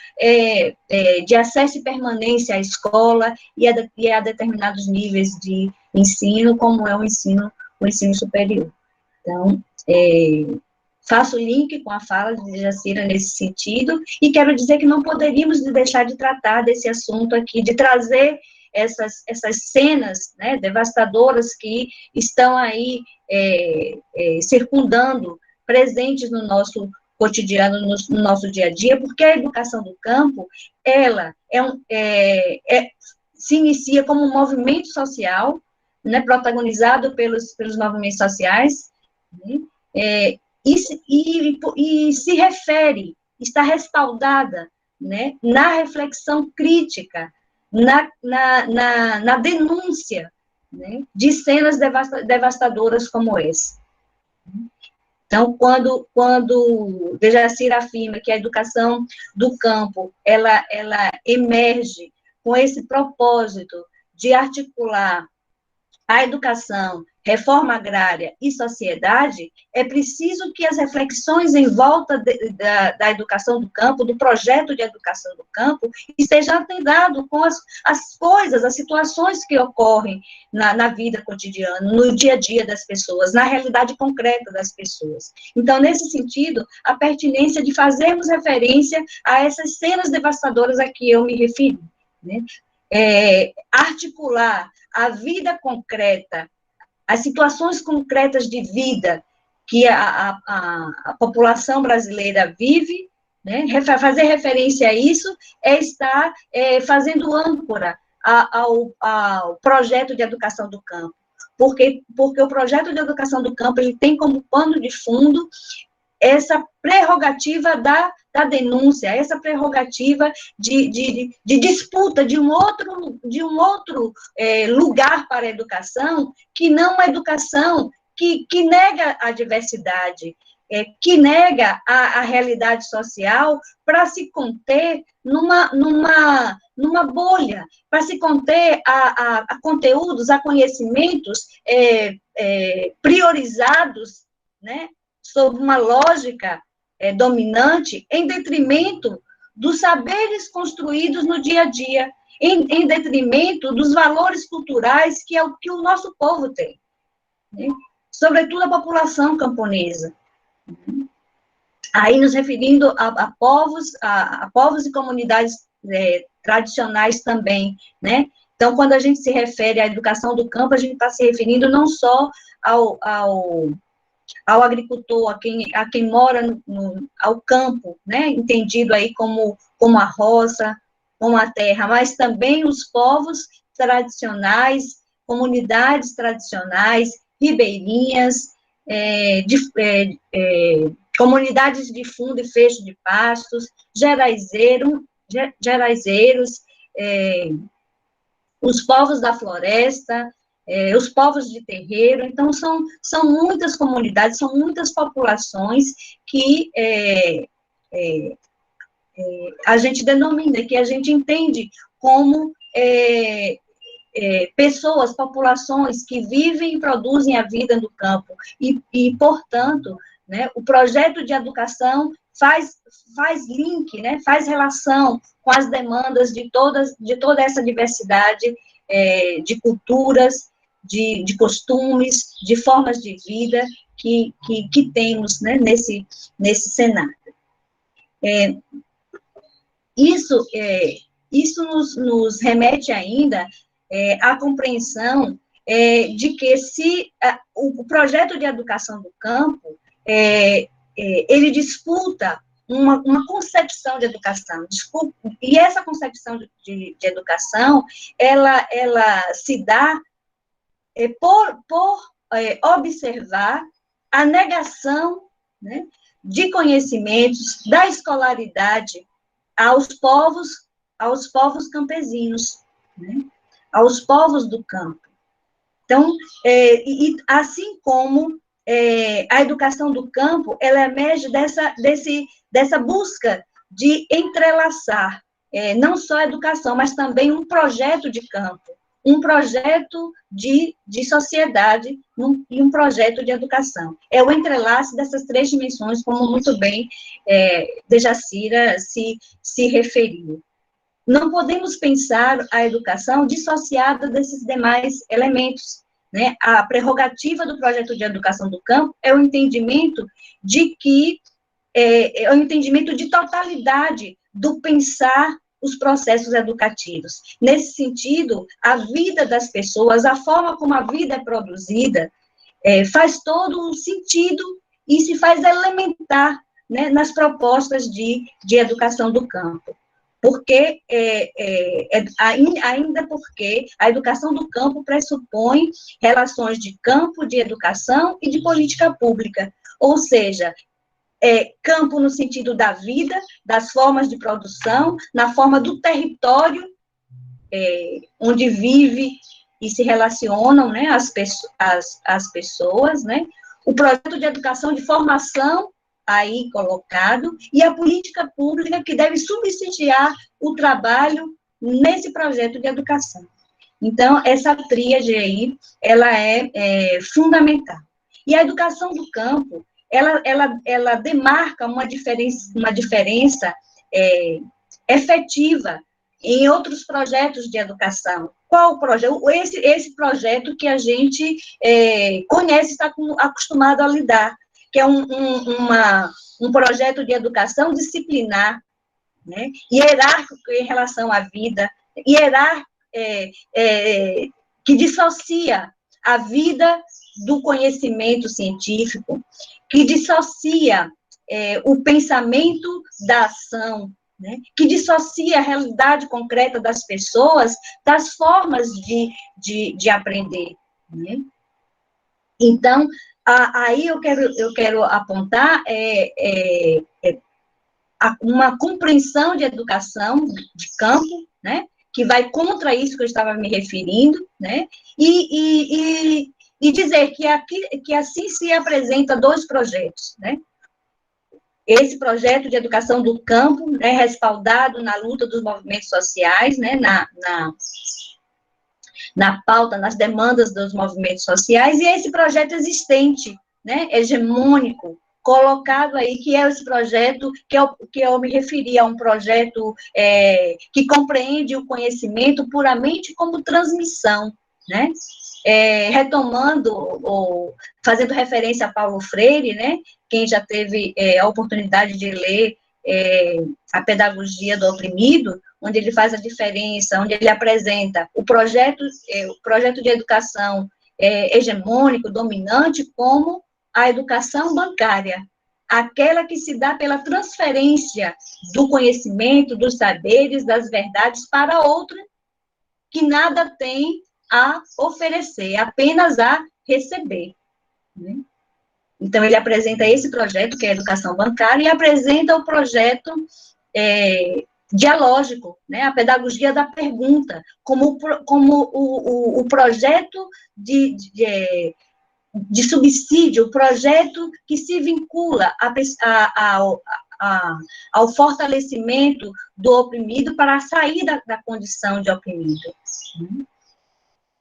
[SPEAKER 3] de acesso e permanência à escola e a determinados níveis de ensino, como é o ensino superior. Então, faço link com a fala de Jacira nesse sentido, e quero dizer que não poderíamos deixar de tratar desse assunto aqui, de trazer essas cenas, né, devastadoras que estão aí circundando, presentes no nosso cotidiano, no nosso dia a dia, porque a educação do campo, ela se inicia como um movimento social, né, protagonizado pelos movimentos sociais, né, e se refere, está respaldada, né, na reflexão crítica, na denúncia, né, de cenas devastadoras como essa. Então, quando Dejacira afirma que a educação do campo, ela emerge com esse propósito de articular a educação, reforma agrária e sociedade, é preciso que as reflexões em volta da educação do campo, do projeto de educação do campo, estejam atendidas com as coisas, as situações que ocorrem na vida cotidiana, no dia a dia das pessoas, na realidade concreta das pessoas. Então, nesse sentido, a pertinência de fazermos referência a essas cenas devastadoras a que eu me referi, né? Articular a vida concreta, as situações concretas de vida que a população brasileira vive, né? Fazer referência a isso é estar fazendo âncora ao projeto de educação do campo, porque o projeto de educação do campo, ele tem como pano de fundo essa prerrogativa da denúncia, essa prerrogativa de disputa de um outro lugar para a educação, que não a educação que nega a diversidade, que nega a realidade social para se conter numa bolha, para se conter a conteúdos, a conhecimentos priorizados, né, sob uma lógica dominante, em detrimento dos saberes construídos no dia a dia, em detrimento dos valores culturais que é o que o nosso povo tem, né? Sobretudo a população camponesa. Aí nos referindo a povos e comunidades tradicionais também, né, Então, quando a gente se refere à educação do campo, a gente está se referindo não só ao agricultor, a quem mora ao campo, né, entendido aí como a roça, como a terra, mas também os povos tradicionais, comunidades tradicionais, ribeirinhas, comunidades de fundo e fecho de pastos, geraizeiros, os povos da floresta, os povos de terreiro. Então, são muitas comunidades, são muitas populações que a gente denomina, que a gente entende como pessoas, populações que vivem e produzem a vida no campo. E portanto, né, o projeto de educação faz link, né, faz relação com as demandas de toda essa diversidade de culturas, de costumes, de formas de vida que temos, né, nesse cenário. Isso nos remete ainda à compreensão de que se o projeto de educação do campo ele disputa uma concepção de educação, e essa concepção de educação, ela se dá por observar a negação, né, de conhecimentos da escolaridade aos povos campesinos, né, aos povos do campo. Então, assim como a educação do campo, ela emerge dessa busca de entrelaçar não só a educação, mas também um projeto de campo, um projeto de sociedade e um projeto de educação. É o entrelace dessas três dimensões, como muito bem Dejacira se referiu. Não podemos pensar a educação dissociada desses demais elementos, né? A prerrogativa do projeto de educação do campo é o entendimento de que é o entendimento de totalidade do pensar os processos educativos. Nesse sentido, a vida das pessoas, a forma como a vida é produzida, faz todo um sentido e se faz elementar, né, nas propostas de educação do campo. Porque, ainda porque a educação do campo pressupõe relações de campo, de educação e de política pública, ou seja, campo no sentido da vida, das formas de produção, na forma do território onde vive e se relacionam, né, as pessoas, né, o projeto de educação de formação aí colocado, e a política pública que deve subsidiar o trabalho nesse projeto de educação. Então, essa tríade aí, ela é fundamental. E a educação do campo, ela demarca uma diferença efetiva em outros projetos de educação. Qual o projeto? Esse projeto que a gente conhece, está acostumado a lidar, que é um projeto de educação disciplinar, né, hierárquico em relação à vida, que dissocia a vida do conhecimento científico, que dissocia o pensamento da ação, né, que dissocia a realidade concreta das pessoas das formas de aprender, né? Então, aí eu quero apontar uma compreensão de educação de campo, né, que vai contra isso que eu estava me referindo, né, e dizer que assim se apresenta dois projetos, né. Esse projeto de educação do campo, né, respaldado na luta dos movimentos sociais, né, na pauta, nas demandas dos movimentos sociais, e esse projeto existente, né, hegemônico, colocado aí, que é esse projeto, que eu me referi a um projeto que compreende o conhecimento puramente como transmissão, né, retomando, ou fazendo referência a Paulo Freire, né, quem já teve a oportunidade de ler a pedagogia do oprimido, onde ele faz a diferença, onde ele apresenta o projeto de educação hegemônico, dominante, como a educação bancária, aquela que se dá pela transferência do conhecimento, dos saberes, das verdades para outra que nada tem a oferecer, apenas a receber, né? Então, ele apresenta esse projeto, que é a educação bancária, e apresenta o projeto dialógico, né, a pedagogia da pergunta, como o projeto de subsídio, o projeto que se vincula ao fortalecimento do oprimido para a saída da condição de oprimido.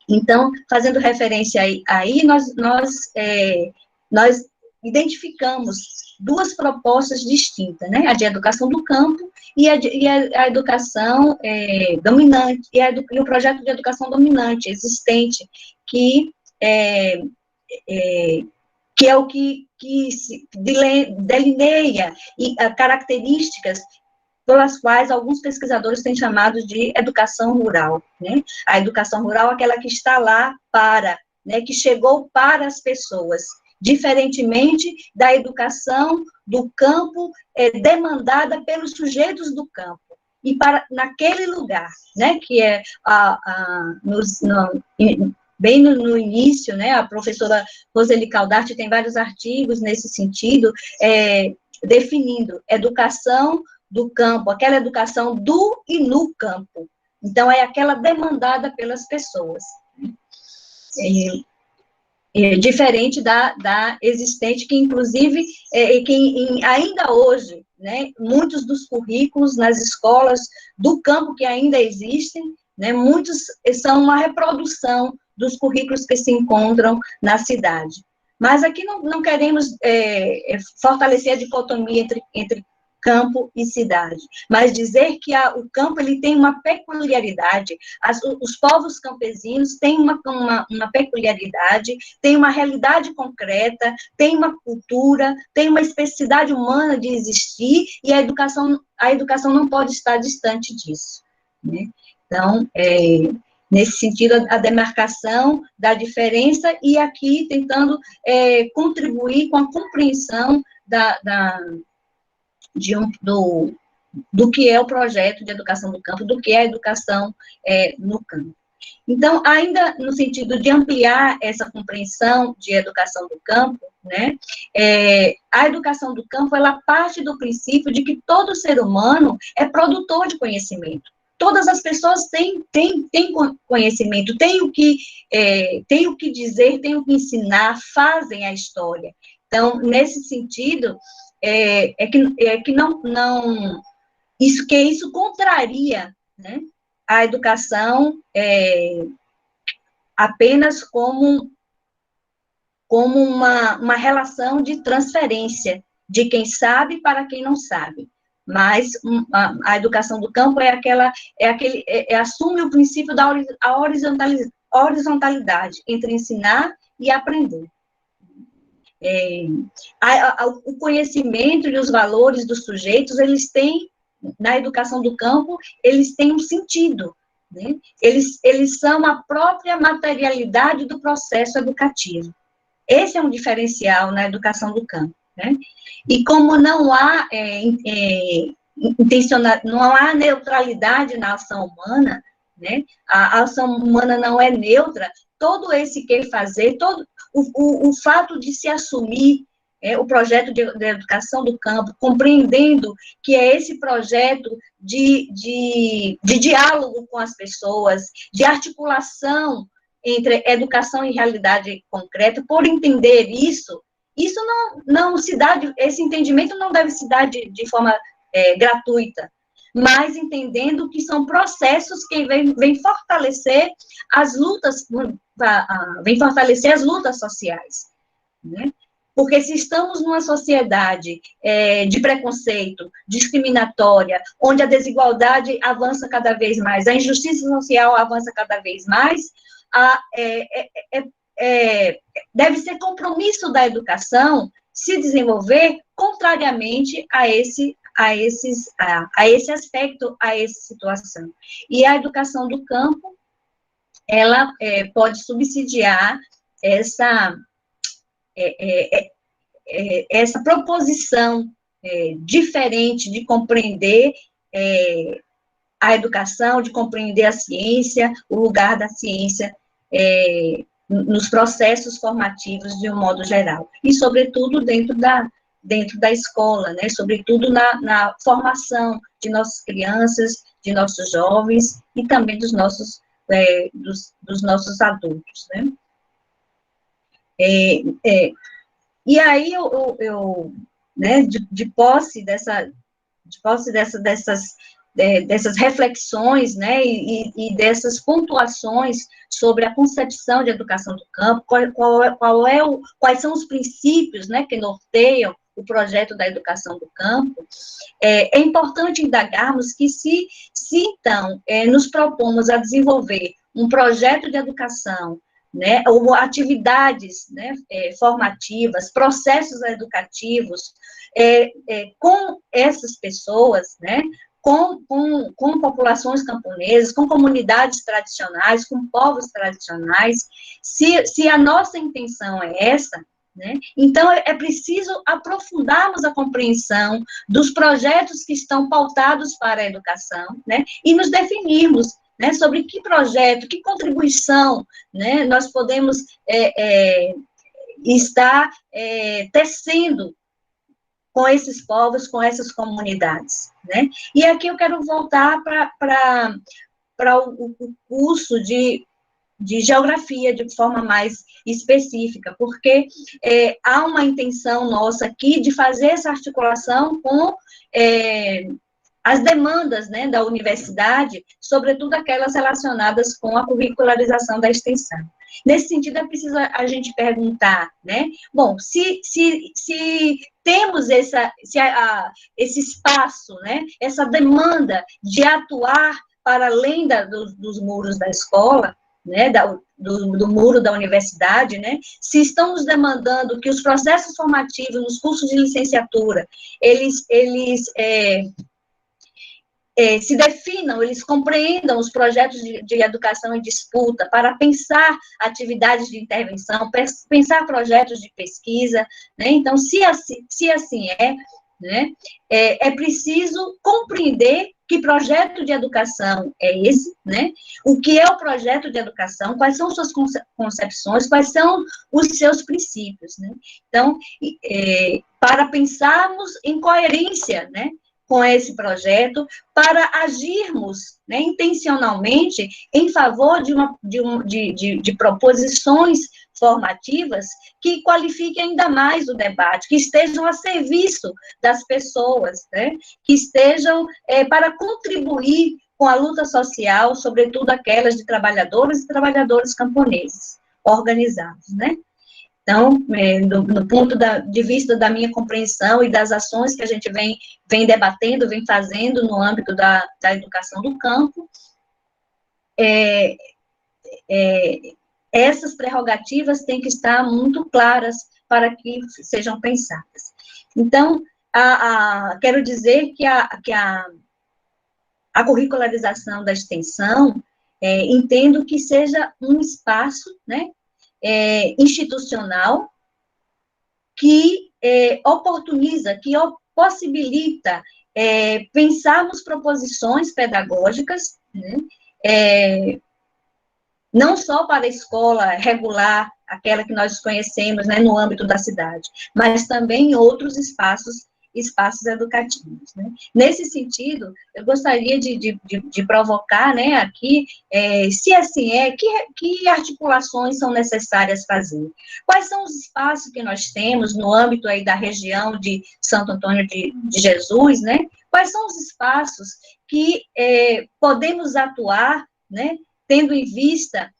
[SPEAKER 3] Então, fazendo referência aí nós identificamos duas propostas distintas, né? A de educação do campo e a educação dominante, e o projeto de educação dominante existente, que é o que se delineia características pelas quais alguns pesquisadores têm chamado de educação rural, né? A educação rural é aquela que está lá para, né, que chegou para as pessoas, diferentemente da educação do campo demandada pelos sujeitos do campo, e naquele lugar, né, que é bem no início, né, a professora Roseli Caldarte tem vários artigos nesse sentido, definindo educação do campo, aquela educação do e no campo. Então, é aquela demandada pelas pessoas. Diferente da existente, que, inclusive, ainda hoje, né, muitos dos currículos nas escolas do campo que ainda existem, né, muitos são uma reprodução dos currículos que se encontram na cidade. Mas aqui não queremos fortalecer a dicotomia entre campo e cidade, mas dizer que o campo ele tem uma peculiaridade, os povos campesinos têm uma peculiaridade, têm uma realidade concreta, têm uma cultura, têm uma especificidade humana de existir, e a educação não pode estar distante disso, né? Então, nesse sentido, a demarcação da diferença, e aqui tentando contribuir com a compreensão do que é o projeto de educação do campo, do que é a educação no campo. Então, ainda no sentido de ampliar essa compreensão de educação do campo, né, a educação do campo, ela parte do princípio de que todo ser humano é produtor de conhecimento. Todas as pessoas têm conhecimento, têm o que dizer, têm o que ensinar, fazem a história. Então, nesse sentido, isso contraria, né, a educação apenas como uma relação de transferência de quem sabe para quem não sabe. Mas a educação do campo assume o princípio da horizontalidade entre ensinar e aprender. O conhecimento e os valores dos sujeitos, eles têm, na educação do campo, eles têm um sentido, né? Eles são a própria materialidade do processo educativo. Esse é um diferencial na educação do campo, né? E como não há não há neutralidade na ação humana, né? A ação humana não é neutra, todo esse que fazer, todo o fato de se assumir o projeto de educação do campo, compreendendo que é esse projeto de diálogo com as pessoas, de articulação entre educação e realidade concreta, por entender isso não se dá, esse entendimento não deve se dar de forma gratuita, mas entendendo que são processos que vêm fortalecer as lutas, sociais, né? Porque se estamos numa sociedade de preconceito, discriminatória, onde a desigualdade avança cada vez mais, a injustiça social avança cada vez mais, deve ser compromisso da educação se desenvolver contrariamente a esse aspecto, a essa situação. E a educação do campo, ela pode subsidiar essa proposição diferente de compreender a educação, de compreender a ciência, o lugar da ciência nos processos formativos de um modo geral, e sobretudo dentro da escola, né? Sobretudo na formação de nossas crianças, de nossos jovens e também dos nossos adultos, né? E aí né, de posse dessas reflexões, né, e dessas pontuações sobre a concepção de educação do campo, quais são os princípios, né, que norteiam o projeto da educação do campo, é importante indagarmos que se então nos propomos a desenvolver um projeto de educação, né, ou atividades, né, formativas, processos educativos, com essas pessoas, né, com populações camponesas, com comunidades tradicionais, com povos tradicionais, se a nossa intenção é essa, né, então é preciso aprofundarmos a compreensão dos projetos que estão pautados para a educação, né, e nos definirmos, né, sobre que projeto, que contribuição, né, nós podemos estar tecendo com esses povos, com essas comunidades, né? E aqui eu quero voltar para o curso de geografia de forma mais específica, porque há uma intenção nossa aqui de fazer essa articulação com as demandas, né, da universidade, sobretudo aquelas relacionadas com a curricularização da extensão. Nesse sentido, é preciso a gente perguntar, né, bom, se temos esse espaço, né, essa demanda de atuar para além dos muros da escola, né, do muro da universidade, né, se estão nos demandando que os processos formativos nos cursos de licenciatura, eles se definam, eles compreendam os projetos de educação em disputa para pensar atividades de intervenção, pensar projetos de pesquisa, né? Então, se assim né, é preciso compreender que projeto de educação é esse, né? O que é o projeto de educação, quais são suas concepções, quais são os seus princípios, né? Então, para pensarmos em coerência, né, com esse projeto, para agirmos, né, intencionalmente em favor de proposições formativas que qualifiquem ainda mais o debate, que estejam a serviço das pessoas, né, que estejam para contribuir com a luta social, sobretudo aquelas de trabalhadoras e trabalhadores camponeses, organizados, né? Então, no ponto de vista da minha compreensão e das ações que a gente vem debatendo, vem fazendo no âmbito da educação do campo, essas prerrogativas têm que estar muito claras para que sejam pensadas. Então, quero dizer que a curricularização da extensão, entendo que seja um espaço, né, institucional que oportuniza, que possibilita pensarmos proposições pedagógicas, né, não só para a escola regular, aquela que nós conhecemos, né, no âmbito da cidade, mas também em outros espaços educativos, né? Nesse sentido, eu gostaria de provocar, né, aqui, se assim que articulações são necessárias fazer? Quais são os espaços que nós temos no âmbito aí da região de Santo Antônio de Jesus, né? Quais são os espaços que podemos atuar, né, tendo em vista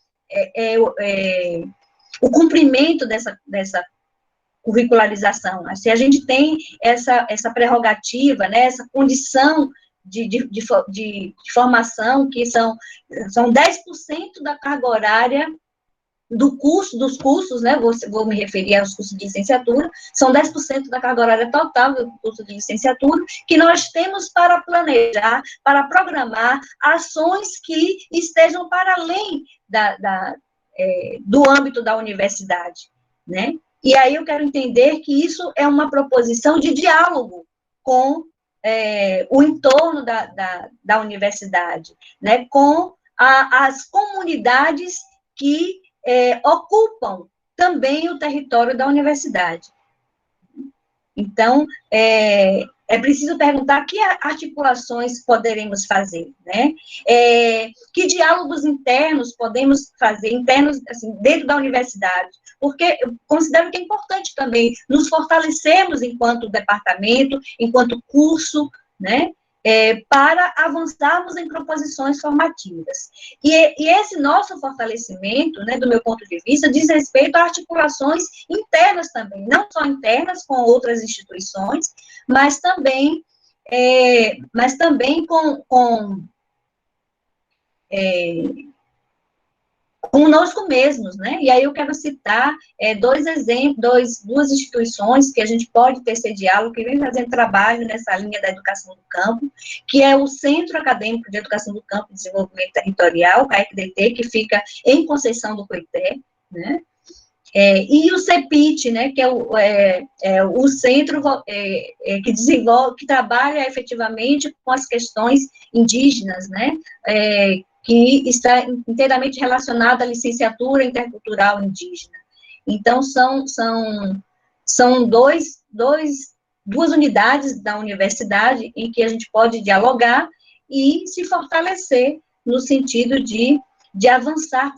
[SPEAKER 3] o cumprimento dessa curricularização, né? Se a gente tem essa prerrogativa, né, essa condição de formação, que são 10% da carga horária do curso, dos cursos, né, vou me referir aos cursos de licenciatura, são 10% da carga horária total do curso de licenciatura, que nós temos para planejar, para programar ações que estejam para além do âmbito da universidade, né? E aí eu quero entender que isso é uma proposição de diálogo com o entorno da universidade, né, com as comunidades que ocupam também o território da universidade. Então, é preciso perguntar que articulações poderemos fazer, né? Que diálogos internos podemos fazer, internos, assim, dentro da universidade, porque eu considero que é importante também nos fortalecermos enquanto departamento, enquanto curso, né? Para avançarmos em proposições formativas. E esse nosso fortalecimento, né, do meu ponto de vista, diz respeito a articulações internas também, não só internas com outras instituições, mas também conosco mesmos, né? E aí eu quero citar dois exemplos, duas instituições que a gente pode ter esse diálogo, que vem fazendo trabalho nessa linha da educação do campo, que é o Centro Acadêmico de Educação do Campo e Desenvolvimento Territorial, CAECDT, que fica em Conceição do Coité, né? E o CEPIT, né, que é o centro que desenvolve, que trabalha efetivamente com as questões indígenas, né, que está inteiramente relacionada à licenciatura intercultural indígena. Então, são duas unidades da universidade em que a gente pode dialogar e se fortalecer no sentido de avançar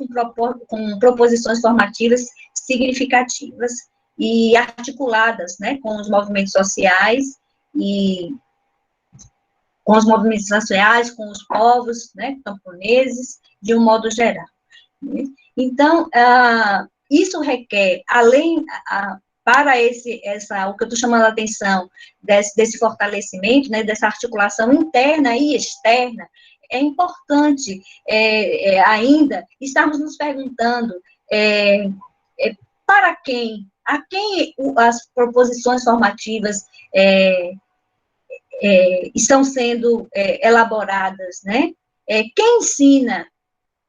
[SPEAKER 3] com proposições formativas significativas e articuladas, né, com os movimentos sociais com os povos, né, camponeses, de um modo geral. Né? Então, isso requer, para o que eu estou chamando a atenção desse fortalecimento, né, dessa articulação interna e externa, é importante ainda estarmos nos perguntando para quem, a quem as proposições formativas estão sendo elaboradas, né? Quem ensina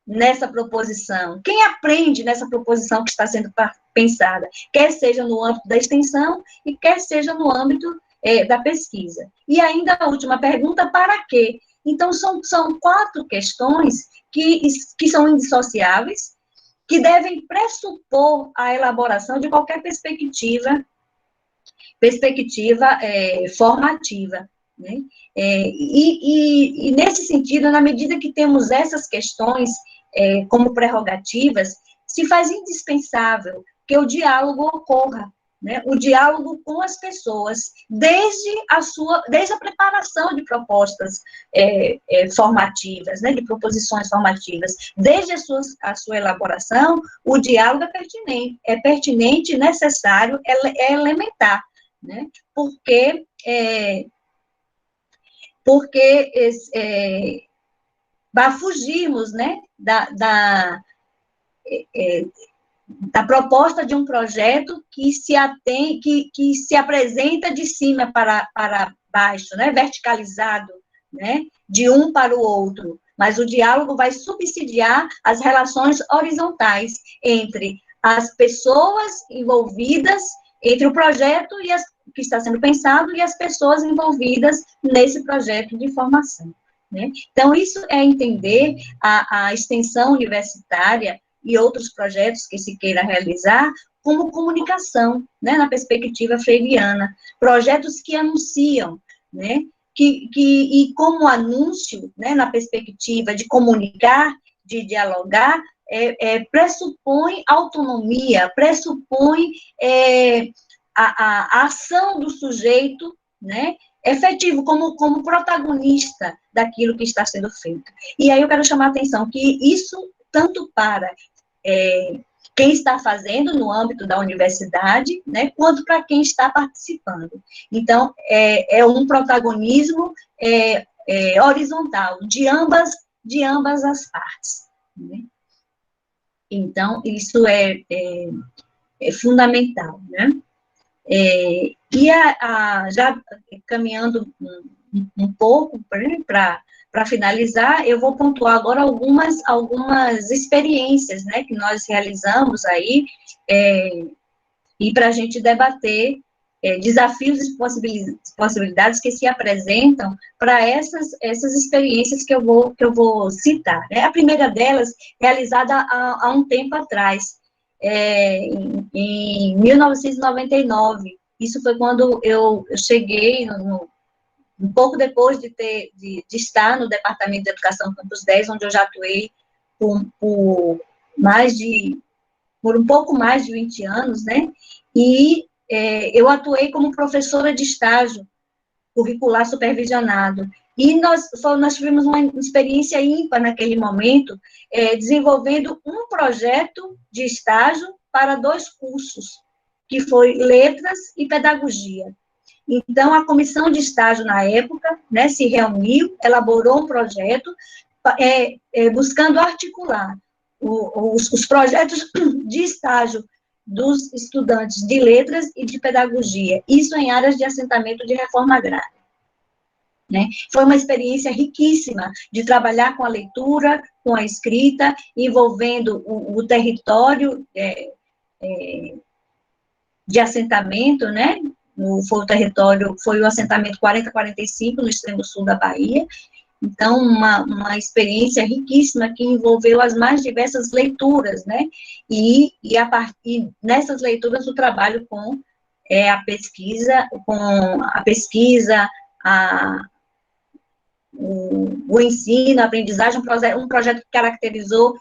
[SPEAKER 3] nessa proposição? Quem aprende nessa proposição que está sendo pensada? Quer seja no âmbito da extensão e quer seja no âmbito da pesquisa. E ainda a última pergunta, para quê? Então, são 4 questões que são indissociáveis, que devem pressupor a elaboração de qualquer perspectiva formativa. Né? E nesse sentido, na medida que temos essas questões como prerrogativas, se faz indispensável que o diálogo ocorra, né? O diálogo com as pessoas, desde a preparação de propostas formativas, né? De proposições formativas, desde a sua elaboração, o diálogo é pertinente, necessário, é elementar, né? Porque fugirmos, né, da proposta de um projeto que se apresenta de cima para baixo, né, verticalizado, né, de um para o outro, mas o diálogo vai subsidiar as relações horizontais entre as pessoas envolvidas, entre o projeto que está sendo pensado e as pessoas envolvidas nesse projeto de formação. Né? Então, isso é entender a extensão universitária e outros projetos que se queira realizar como comunicação, né, na perspectiva freiriana, projetos que anunciam, né, e como anúncio, né, na perspectiva de comunicar, de dialogar, pressupõe autonomia, pressupõe a ação do sujeito, né, efetivo, como protagonista daquilo que está sendo feito. E aí eu quero chamar a atenção que isso, tanto para quem está fazendo no âmbito da universidade, né, quanto para quem está participando. Então, é um protagonismo horizontal, de ambas as partes. Né? Então, isso é fundamental, né? E já caminhando um pouco para finalizar, eu vou pontuar agora algumas experiências, né, que nós realizamos aí, e para a gente debater desafios e possibilidades que se apresentam para essas experiências que eu vou citar, né? A primeira delas, realizada há um tempo atrás, em 1999, isso foi quando eu cheguei, um pouco depois de estar no Departamento de Educação Campus 10, onde eu já atuei por um pouco mais de 20 anos, né? E eu atuei como professora de estágio curricular supervisionado. E nós tivemos uma experiência ímpar naquele momento, desenvolvendo um projeto de estágio para 2 cursos, que foi Letras e Pedagogia. Então, a comissão de estágio, na época, né, se reuniu, elaborou um projeto, buscando articular os projetos de estágio dos estudantes de letras e de pedagogia, isso em áreas de assentamento de reforma agrária. Né? Foi uma experiência riquíssima de trabalhar com a leitura, com a escrita, envolvendo o território de assentamento, né? Foi o assentamento 4045, no extremo sul da Bahia. Então, uma experiência riquíssima que envolveu as mais diversas leituras, né? E nessas leituras, o trabalho com a pesquisa, o ensino, a aprendizagem, um projeto que caracterizou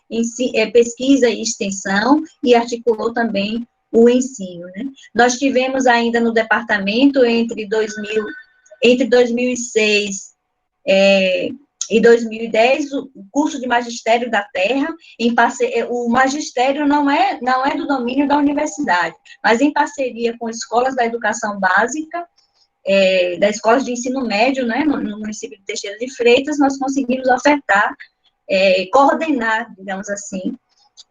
[SPEAKER 3] pesquisa e extensão e articulou também o ensino, né? Nós tivemos ainda no departamento, entre 2006 e 2010, o curso de magistério da terra, o magistério não é do domínio da universidade, mas em parceria com escolas da educação básica, da escola de ensino médio, né, no município de Teixeira de Freitas, nós conseguimos ofertar, coordenar, digamos assim,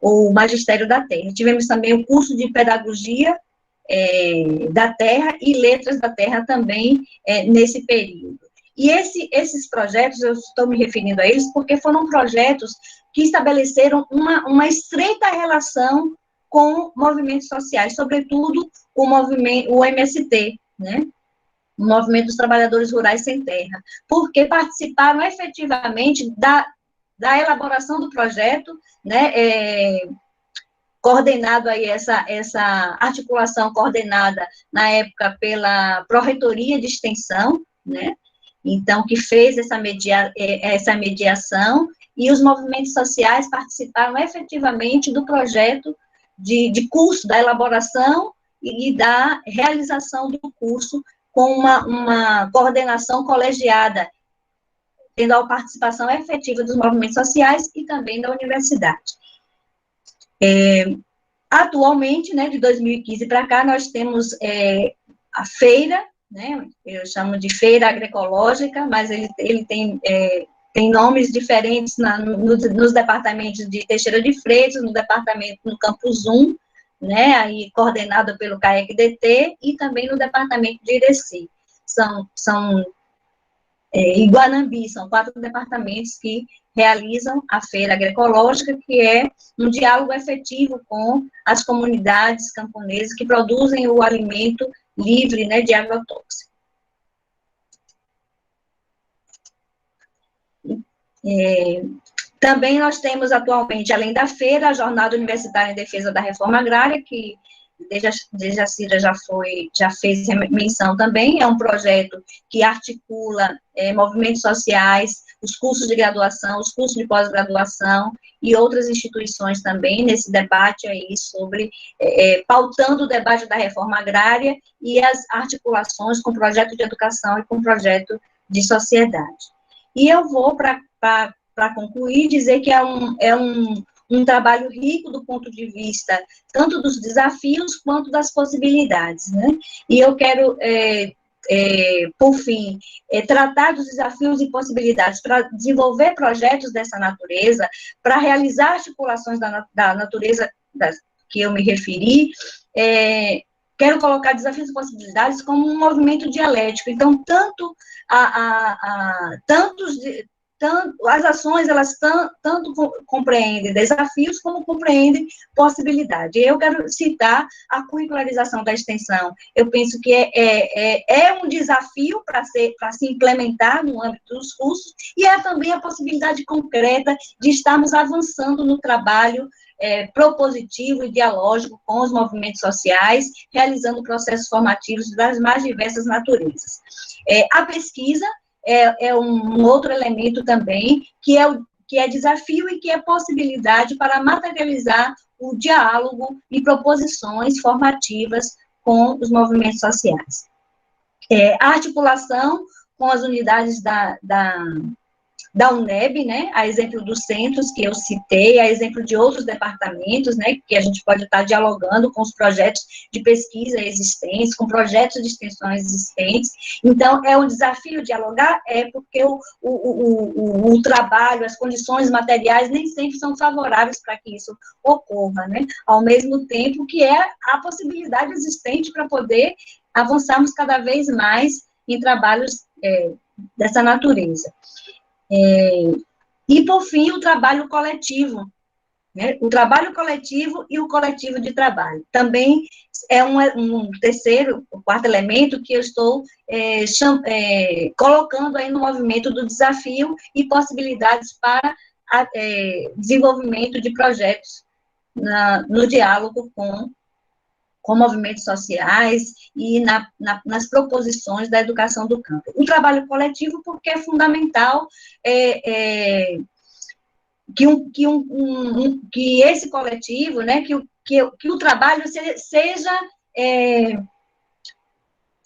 [SPEAKER 3] o magistério da terra. Tivemos também o curso de pedagogia da terra e letras da terra também nesse período. E esses projetos, eu estou me referindo a eles porque foram projetos que estabeleceram uma estreita relação com movimentos sociais, sobretudo o MST, né? O Movimento dos Trabalhadores Rurais Sem Terra, porque participaram efetivamente da elaboração do projeto, né? Coordenado aí, essa articulação coordenada, na época, pela Pró-Reitoria de Extensão, né? Então, que fez essa mediação, e os movimentos sociais participaram efetivamente do projeto de curso, da elaboração e da realização do curso, com uma coordenação colegiada, tendo a participação efetiva dos movimentos sociais e também da universidade. Atualmente, né, de 2015 para cá, nós temos a feira, né, eu chamo de feira agroecológica, mas ele tem nomes diferentes nos departamentos de Teixeira de Freitas, no Campus 1, né, aí coordenado pelo CAEC-DT, e também no departamento de Ireci. E Guanambi, são 4 departamentos que realizam a feira agroecológica, que é um diálogo efetivo com as comunidades camponesas que produzem o alimento livre, né, de agrotóxico. Também nós temos atualmente, além da feira, a Jornada Universitária em Defesa da Reforma Agrária, que desde a Cira já fez menção também. É um projeto que articula movimentos sociais, os cursos de graduação, os cursos de pós-graduação e outras instituições também nesse debate aí sobre, pautando o debate da reforma agrária e as articulações com o projeto de educação e com o projeto de sociedade. E eu vou, para concluir, dizer que é um trabalho rico do ponto de vista tanto dos desafios quanto das possibilidades, né? E eu quero por fim, tratar dos desafios e possibilidades para desenvolver projetos dessa natureza, para realizar articulações da natureza que eu me referi, quero colocar desafios e possibilidades como um movimento dialético. Então, as ações, elas tanto compreendem desafios como compreendem possibilidade. Eu quero citar a curricularização da extensão. Eu penso que é um desafio para se implementar no âmbito dos cursos, e é também a possibilidade concreta de estarmos avançando no trabalho propositivo e dialógico com os movimentos sociais, realizando processos formativos das mais diversas naturezas. A pesquisa é um outro elemento também, que é desafio e que é possibilidade para materializar o diálogo e proposições formativas com os movimentos sociais. A articulação com as unidades da UNEB, né, a exemplo dos centros que eu citei, a exemplo de outros departamentos, né, que a gente pode estar dialogando com os projetos de pesquisa existentes, com projetos de extensões existentes. Então, é um desafio dialogar, porque o trabalho, as condições materiais nem sempre são favoráveis para que isso ocorra, né, ao mesmo tempo que é a possibilidade existente para poder avançarmos cada vez mais em trabalhos dessa natureza. E, por fim, o trabalho coletivo, né? O trabalho coletivo e o coletivo de trabalho. Também é um terceiro, o quarto elemento que eu estou colocando aí no movimento do desafio e possibilidades para desenvolvimento de projetos no diálogo com movimentos sociais e nas proposições da educação do campo. O trabalho coletivo, porque é fundamental que esse coletivo, né, que o trabalho seja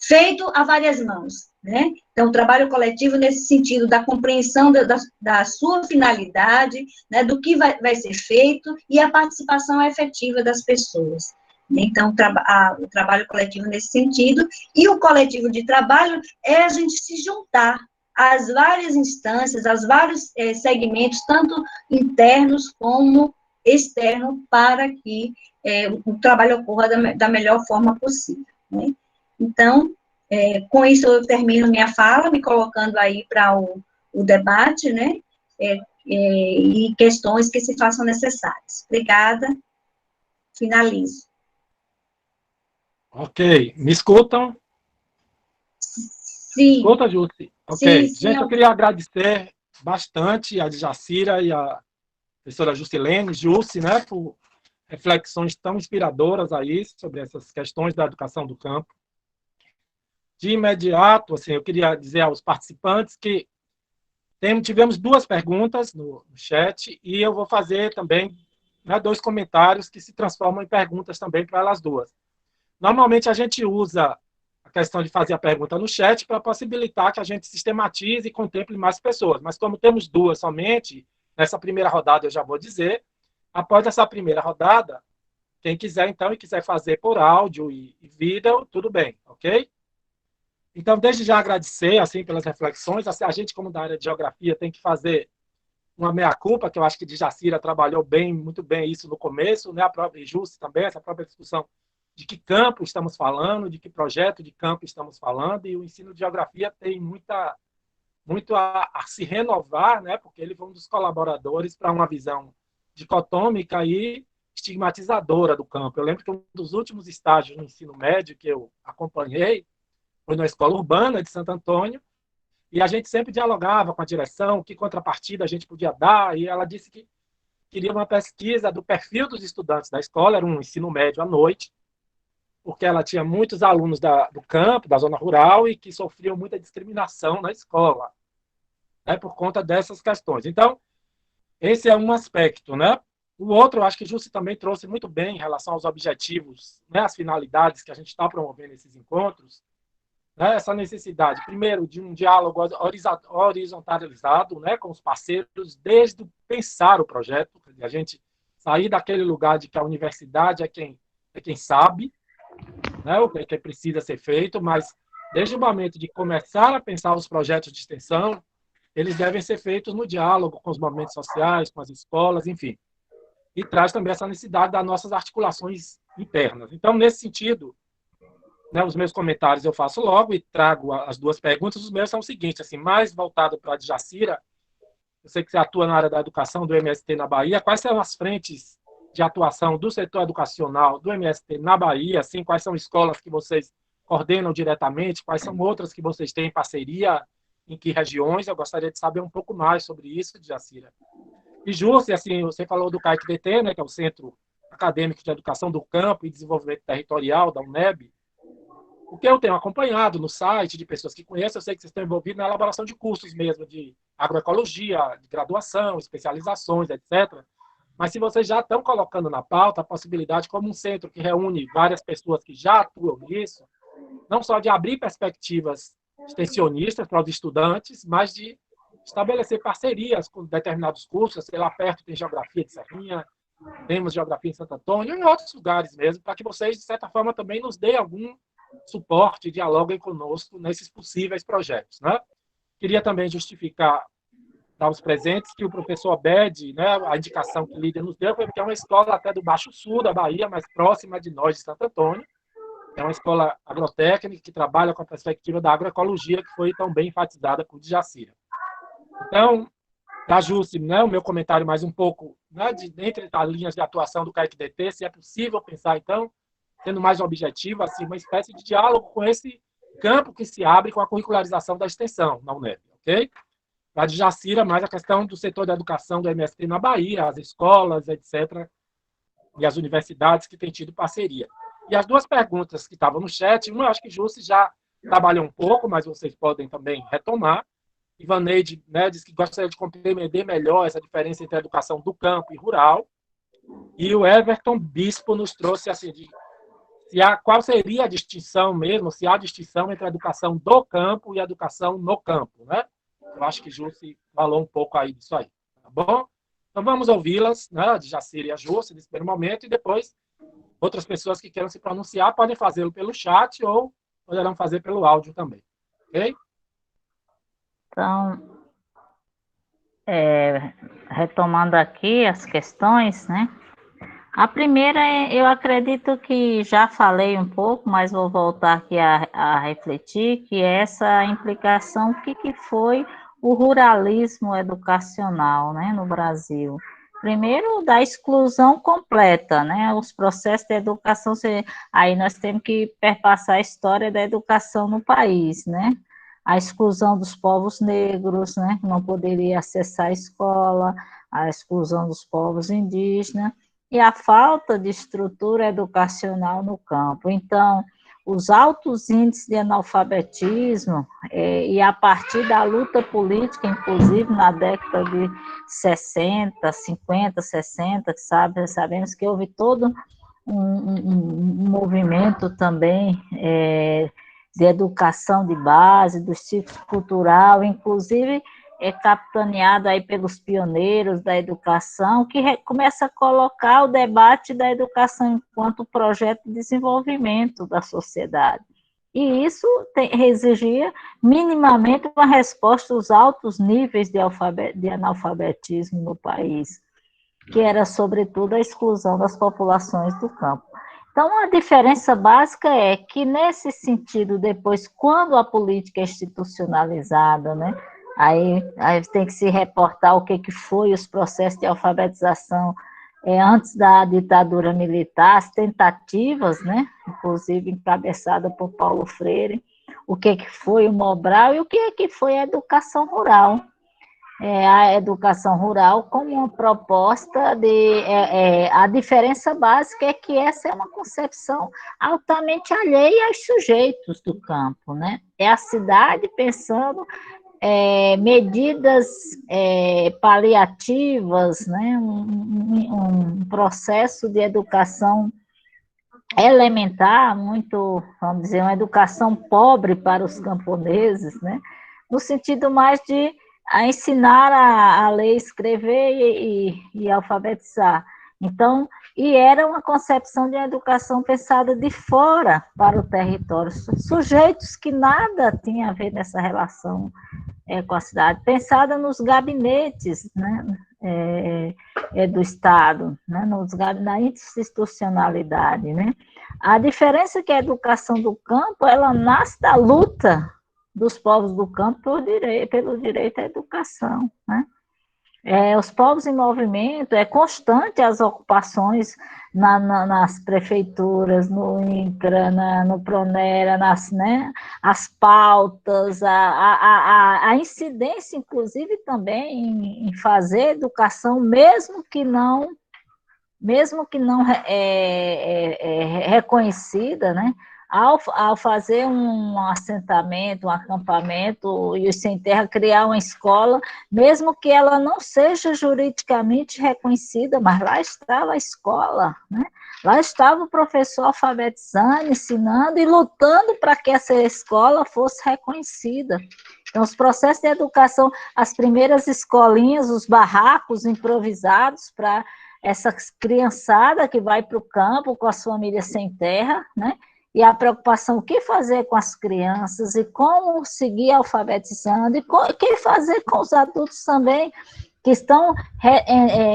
[SPEAKER 3] feito a várias mãos, né? Então, o trabalho coletivo nesse sentido da compreensão da sua finalidade, né, do que vai ser feito e a participação efetiva das pessoas. Então, o trabalho coletivo nesse sentido, e o coletivo de trabalho é a gente se juntar às várias instâncias, aos vários segmentos, tanto internos como externos, para que o trabalho ocorra da melhor forma possível, né? Então, com isso eu termino minha fala, me colocando aí para o debate, né, e questões que se façam necessárias. Obrigada, finalizo.
[SPEAKER 1] Ok, me escutam?
[SPEAKER 3] Sim.
[SPEAKER 1] Escuta, Jussi? Ok.
[SPEAKER 3] Sim,
[SPEAKER 1] Gente, eu queria agradecer bastante a Jacira e a professora Juscelene, Jussi, né, por reflexões tão inspiradoras aí sobre essas questões da educação do campo. De imediato, assim, eu queria dizer aos participantes que tivemos 2 perguntas no chat, e eu vou fazer também, né, 2 comentários que se transformam em perguntas também para elas 2. Normalmente, a gente usa a questão de fazer a pergunta no chat para possibilitar que a gente sistematize e contemple mais pessoas. Mas, como temos 2 somente, nessa primeira rodada eu já vou dizer, após essa primeira rodada, quem quiser, então, e quiser fazer por áudio e vídeo, tudo bem, ok? Então, desde já agradecer, assim, pelas reflexões. A gente, como da área de geografia, tem que fazer uma meia-culpa, que eu acho que de Jacira trabalhou muito bem isso no começo, né? A própria Jussi também, essa própria discussão de que campo estamos falando, de que projeto de campo estamos falando, e o ensino de geografia tem muito a se renovar, né, porque ele foi um dos colaboradores para uma visão dicotômica e estigmatizadora do campo. Eu lembro que um dos últimos estágios no ensino médio que eu acompanhei foi na escola urbana de Santo Antônio, e a gente sempre dialogava com a direção, que contrapartida a gente podia dar, e ela disse que queria uma pesquisa do perfil dos estudantes da escola, era um ensino médio à noite, porque ela tinha muitos alunos do campo, da zona rural, e que sofriam muita discriminação na escola, né, por conta dessas questões. Então, esse é um aspecto, né? O outro, eu acho que Jussi também trouxe muito bem em relação aos objetivos, né, as finalidades que a gente está promovendo nesses encontros, né, essa necessidade, primeiro, de um diálogo horizontalizado, né, com os parceiros, desde pensar o projeto, a gente sair daquele lugar de que a universidade é quem sabe, né, o que precisa ser feito, mas desde o momento de começar a pensar os projetos de extensão, eles devem ser feitos no diálogo com os movimentos sociais, com as escolas, enfim. E traz também essa necessidade das nossas articulações internas. Então, nesse sentido, né, os meus comentários eu faço logo e trago as duas perguntas. Os meus são os seguintes, assim, mais voltado para a Djacira. Eu sei que você atua na área da educação do MST na Bahia. Quais são as frentes de atuação do setor educacional do MST na Bahia? Assim, quais são escolas que vocês coordenam diretamente? Quais são outras que vocês têm em parceria? Em que regiões? Eu gostaria de saber um pouco mais sobre isso, Djacira. E, Jússi, assim, você falou do CAIC-DT, né, que é o Centro Acadêmico de Educação do Campo e Desenvolvimento Territorial da UNEB. O que eu tenho acompanhado no site de pessoas que conhecem, eu sei que vocês estão envolvidos na elaboração de cursos mesmo, de agroecologia, de graduação, especializações, etc. Mas se vocês já estão colocando na pauta a possibilidade, como um centro que reúne várias pessoas que já atuam nisso, não só de abrir perspectivas extensionistas para os estudantes, mas de estabelecer parcerias com determinados cursos, sei lá, perto tem geografia de Serrinha, temos geografia em Santo Antônio, e em outros lugares mesmo, para que vocês, de certa forma, também nos deem algum suporte, dialoguem conosco nesses possíveis projetos. Né? Queria também justificar, dar os presentes, que o professor Obed, né, a indicação que o líder nos deu, foi porque é uma escola até do Baixo Sul da Bahia, mais próxima de nós, de Santo Antônio. É uma escola agrotécnica que trabalha com a perspectiva da agroecologia, que foi tão bem enfatizada por Djacira. Então, da Jússi, né, o meu comentário mais um pouco, né, entre as linhas de atuação do CAIC-DT, se é possível pensar, então, sendo mais objetivo, assim, uma espécie de diálogo com esse campo que se abre com a curricularização da extensão na UNEB, ok? Da Djacira, mais a questão do setor da educação do MST na Bahia, as escolas, etc., e as universidades que têm tido parceria. E as duas perguntas que estavam no chat, uma eu acho que Jússi já trabalhou um pouco, mas vocês podem também retomar. Ivaneide, né, disse que gostaria de compreender melhor essa diferença entre a educação do campo e rural. E o Everton Bispo nos trouxe assim, qual seria a distinção mesmo, se há distinção entre a educação do campo e a educação no campo. Né? Eu acho que Jússi falou um pouco aí disso aí. Tá bom? Então vamos ouvi-las, né, a Djacira e a Jússi, nesse primeiro momento, e depois outras pessoas que queiram se pronunciar podem fazê-lo pelo chat ou poderão fazer pelo áudio também. Ok?
[SPEAKER 4] Então, retomando aqui as questões, né? A primeira, eu acredito que já falei um pouco, mas vou voltar aqui a refletir, que é essa implicação, o que foi o ruralismo educacional, né, no Brasil. Primeiro, da exclusão completa, né, os processos de educação, aí nós temos que perpassar a história da educação no país, né, a exclusão dos povos negros, né, não poderia acessar a escola, a exclusão dos povos indígenas, e a falta de estrutura educacional no campo. Então, os altos índices de analfabetismo, e a partir da luta política, inclusive na década de 60, 50, 60, sabemos que houve todo um movimento também de educação de base, do ciclo cultural, inclusive capitaneado aí pelos pioneiros da educação, que começa a colocar o debate da educação enquanto projeto de desenvolvimento da sociedade. E isso exigia minimamente uma resposta aos altos níveis de analfabetismo no país, que era, sobretudo, a exclusão das populações do campo. Então, a diferença básica é que, nesse sentido, depois, quando a política é institucionalizada, né, aí tem que se reportar o que foi os processos de alfabetização antes da ditadura militar, as tentativas, né, inclusive encabeçada por Paulo Freire, o que foi o Mobral e o que foi a educação rural. A educação rural como uma proposta de... a diferença básica é que essa é uma concepção altamente alheia aos sujeitos do campo, né? É a cidade pensando medidas paliativas, né? Um processo de educação elementar, muito, vamos dizer, uma educação pobre para os camponeses, né? No sentido mais de ensinar a ler, escrever e alfabetizar. Então, e era uma concepção de educação pensada de fora para o território, sujeitos que nada tinham a ver nessa relação com a cidade, pensada nos gabinetes, né, do Estado, né, na institucionalidade, né. A diferença é que a educação do campo, ela nasce da luta dos povos do campo pelo direito à educação, né. Os povos em movimento, é constante as ocupações nas prefeituras, no INCRA, no PRONERA, né, as pautas, a incidência, inclusive, também em fazer educação, mesmo que não reconhecida, né? Ao fazer um assentamento, um acampamento, e os sem terra criar uma escola, mesmo que ela não seja juridicamente reconhecida, mas lá estava a escola, né? Lá estava o professor alfabetizando, ensinando e lutando para que essa escola fosse reconhecida. Então, os processos de educação, as primeiras escolinhas, os barracos improvisados para essa criançada que vai para o campo com as famílias sem terra, né? E a preocupação, o que fazer com as crianças, e como seguir alfabetizando, e o que fazer com os adultos também, que estão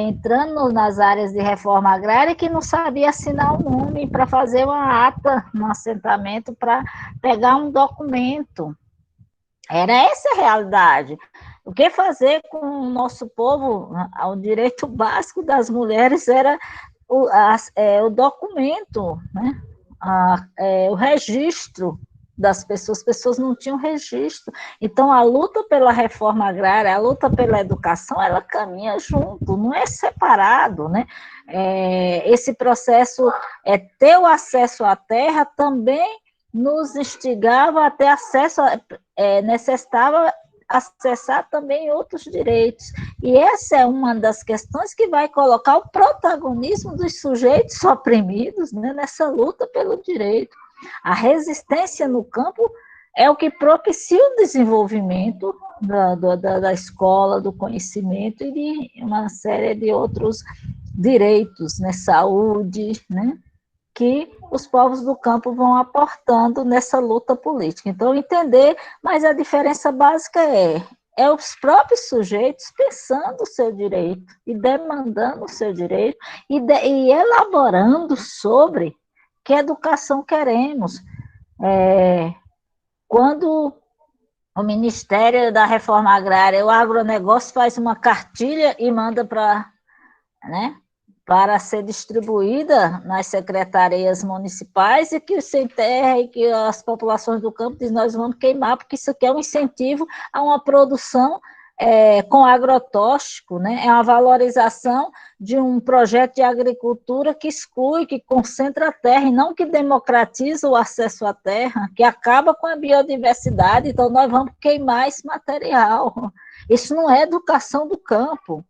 [SPEAKER 4] entrando nas áreas de reforma agrária, que não sabia assinar o nome para fazer uma ata no assentamento, para pegar um documento. Era essa a realidade. O que fazer com o nosso povo? O direito básico das mulheres era o documento, né? O registro das pessoas. As pessoas não tinham registro. Então, a luta pela reforma agrária, a luta pela educação, ela caminha junto, não é separado, né? Esse processo, ter o acesso à terra também nos instigava a ter acesso, necessitava acessar também outros direitos. E essa é uma das questões que vai colocar o protagonismo dos sujeitos oprimidos, né, nessa luta pelo direito. A resistência no campo é o que propicia o desenvolvimento da escola, do conhecimento e de uma série de outros direitos, né, saúde, né, que os povos do campo vão aportando nessa luta política. Então, entender, mas a diferença básica é os próprios sujeitos pensando o seu direito e demandando o seu direito e elaborando sobre que educação queremos. Quando o Ministério da Reforma Agrária, o agronegócio faz uma cartilha e manda para ser distribuída nas secretarias municipais, e que o sem terra e que as populações do campo dizem, nós vamos queimar, porque isso aqui é um incentivo a uma produção com agrotóxico, né? É uma valorização de um projeto de agricultura que exclui, que concentra a terra, e não que democratiza o acesso à terra, que acaba com a biodiversidade. Então, nós vamos queimar esse material. Isso não é educação do campo.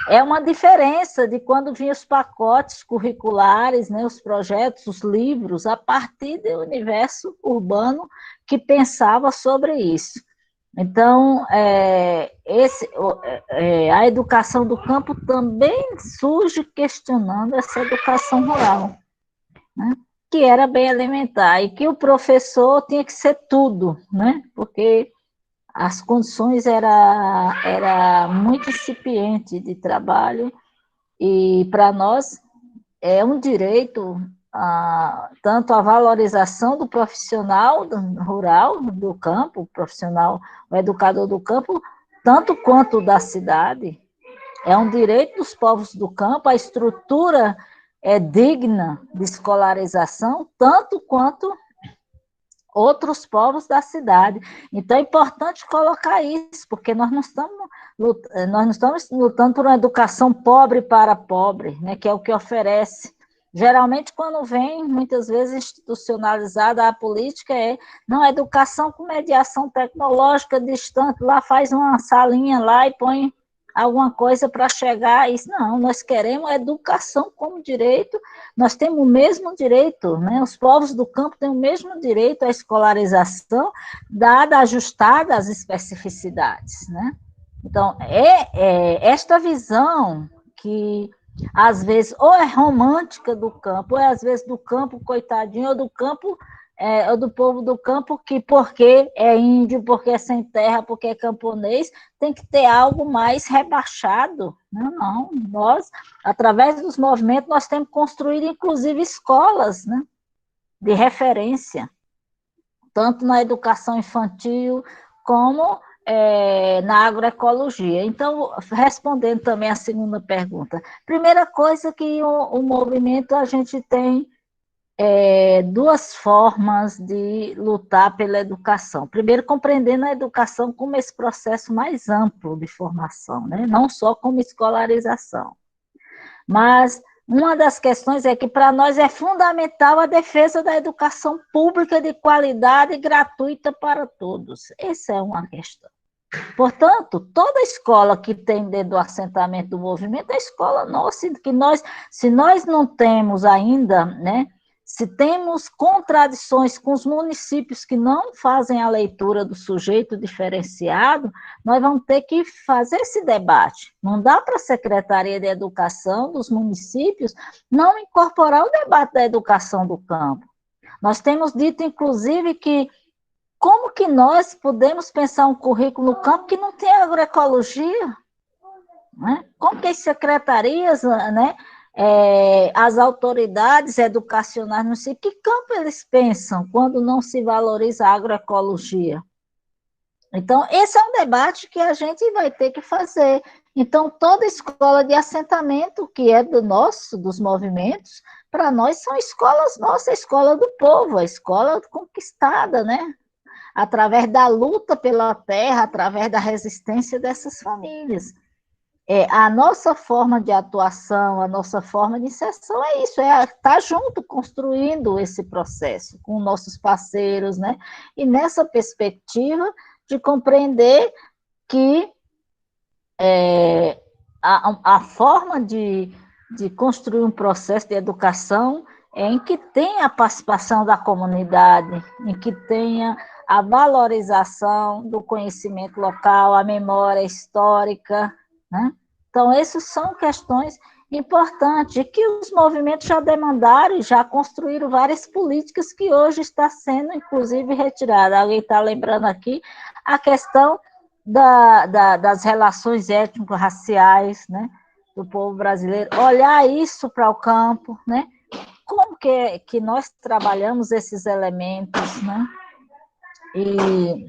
[SPEAKER 4] É uma diferença de quando vinham os pacotes curriculares, né, os projetos, os livros, a partir do universo urbano que pensava sobre isso. Então, a educação do campo também surge questionando essa educação rural, né, que era bem elementar, e que o professor tinha que ser tudo, né, porque as condições era muito incipiente de trabalho, e para nós é um direito tanto a valorização do profissional rural, do campo, o profissional, o educador do campo, tanto quanto da cidade. É um direito dos povos do campo, a estrutura é digna de escolarização, tanto quanto outros povos da cidade. Então, é importante colocar isso, porque nós não estamos lutando por uma educação pobre para pobre, né, que é o que oferece. Geralmente, quando vem, muitas vezes, institucionalizada a política, não, a educação com mediação tecnológica distante, lá faz uma salinha lá e põe alguma coisa para chegar a isso. Não, nós queremos educação como direito, nós temos o mesmo direito, né? Os povos do campo têm o mesmo direito à escolarização, ajustada às especificidades, né? Então, esta visão que Às vezes, ou é romântica do campo, ou é às vezes do campo, coitadinho, ou do campo, ou do povo do campo, que porque é índio, porque é sem terra, porque é camponês, tem que ter algo mais rebaixado. Não, não. Nós, através dos movimentos, nós temos que construir, inclusive, escolas, né, de referência, tanto na educação infantil como na agroecologia. Então, respondendo também a segunda pergunta, primeira coisa que o movimento, a gente tem duas formas de lutar pela educação. Primeiro, compreendendo a educação como esse processo mais amplo de formação, né? Não só como escolarização. Mas uma das questões é que, para nós, é fundamental a defesa da educação pública de qualidade e gratuita para todos. Essa é uma questão. Portanto, toda escola que tem dentro do assentamento do movimento é escola nossa, que nós, se nós não temos ainda, né, se temos contradições com os municípios que não fazem a leitura do sujeito diferenciado, nós vamos ter que fazer esse debate. Não dá para a Secretaria de Educação dos municípios não incorporar o debate da educação do campo. Nós temos dito, inclusive, que como que nós podemos pensar um currículo no campo que não tem agroecologia? Né? Como que as secretarias, né, as autoridades educacionais, não sei que campo eles pensam quando não se valoriza a agroecologia? Então, esse é um debate que a gente vai ter que fazer. Então, toda escola de assentamento que é dos movimentos, para nós são escolas nossas, a escola do povo, a escola conquistada, né? Através da luta pela terra, através da resistência dessas famílias. A nossa forma de atuação, a nossa forma de inserção é isso, estar junto, construindo esse processo com nossos parceiros, né? E nessa perspectiva de compreender que a forma de construir um processo de educação em que tenha a participação da comunidade, em que tenha a valorização do conhecimento local, a memória histórica, né? Então, essas são questões importantes, que os movimentos já demandaram e já construíram várias políticas que hoje está sendo, inclusive, retirada. Alguém está lembrando aqui a questão das relações étnico-raciais, né, do povo brasileiro, olhar isso para o campo, né? Como que nós trabalhamos esses elementos, né? E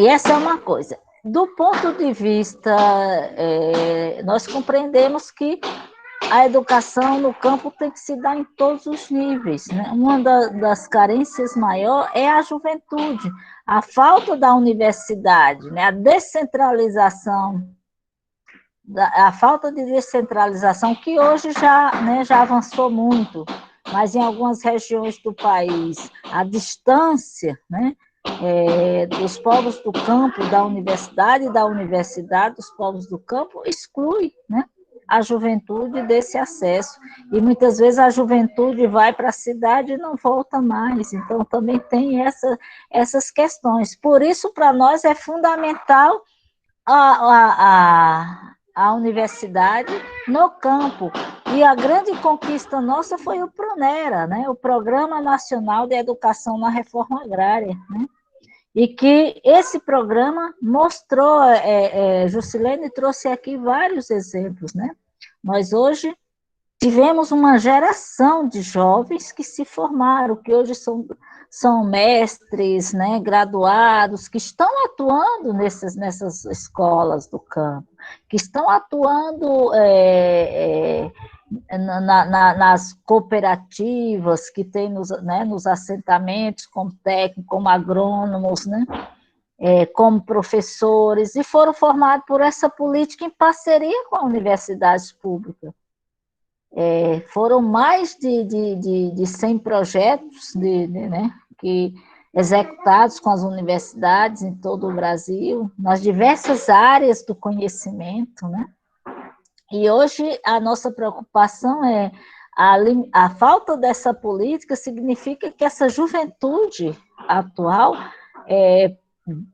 [SPEAKER 4] essa é uma coisa. Do ponto de vista, nós compreendemos que a educação no campo tem que se dar em todos os níveis, né? Uma das carências maiores é a juventude, a falta da universidade, né? A descentralização, a falta de descentralização, que hoje já avançou muito, mas em algumas regiões do país, a distância, né, dos povos do campo da universidade dos povos do campo exclui, né, a juventude desse acesso. E muitas vezes a juventude vai para a cidade e não volta mais. Então, também tem essas questões. Por isso, para nós, é fundamental a universidade no campo. E a grande conquista nossa foi o PRONERA, né? O Programa Nacional de Educação na Reforma Agrária, né? E que esse programa mostrou, Juscelene trouxe aqui vários exemplos, né? Nós hoje tivemos uma geração de jovens que se formaram, que hoje são mestres, né, graduados, que estão atuando nessas escolas do campo, que estão atuando nas cooperativas que tem nos assentamentos, como técnicos, como agrônomos, né, como professores, e foram formados por essa política em parceria com a universidade pública. Foram mais de 100 projetos né, executados com as universidades em todo o Brasil, nas diversas áreas do conhecimento, né? E hoje a nossa preocupação é a falta dessa política significa que essa juventude atual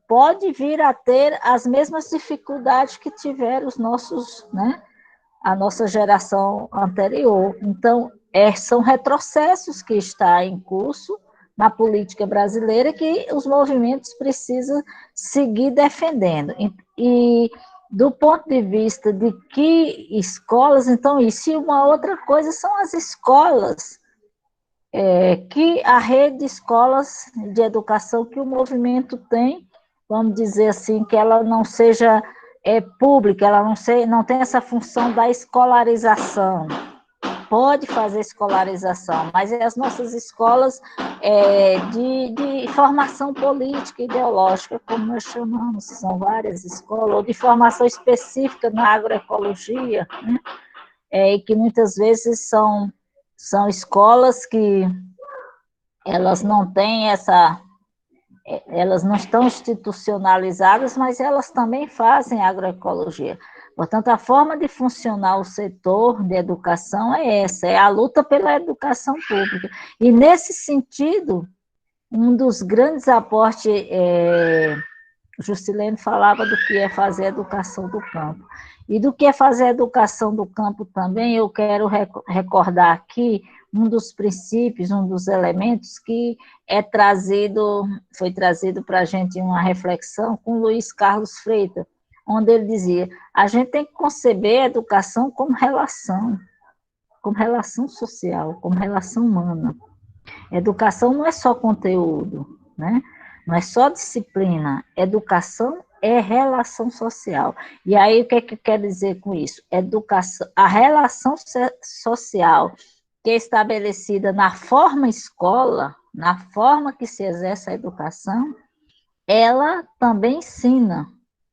[SPEAKER 4] pode vir a ter as mesmas dificuldades que tiveram os nossos, né, a nossa geração anterior. Então, são retrocessos que estão em curso na política brasileira que os movimentos precisam seguir defendendo. E do ponto de vista de que escolas, então, isso e uma outra coisa são as escolas, que a rede de escolas de educação que o movimento tem, vamos dizer assim, que ela não seja pública, ela não tem essa função da escolarização. Pode fazer escolarização, mas as nossas escolas de formação política e ideológica, como nós chamamos, são várias escolas, ou de formação específica na agroecologia, né? E que muitas vezes são escolas que elas não têm elas não estão institucionalizadas, mas elas também fazem agroecologia. Portanto, a forma de funcionar o setor de educação é essa, é a luta pela educação pública. E, nesse sentido, um dos grandes aportes, Juscelino falava do que é fazer educação do campo. E do que é fazer educação do campo também, eu quero recordar aqui um dos princípios, um dos elementos que foi trazido para a gente em uma reflexão com Luiz Carlos Freitas, onde ele dizia, a gente tem que conceber a educação como relação social, como relação humana. Educação não é só conteúdo, né? Não é só disciplina, educação é relação social. E aí, o que é que quer dizer com isso? Educação, a relação social que é estabelecida na forma escola, na forma que se exerce a educação, ela também ensina,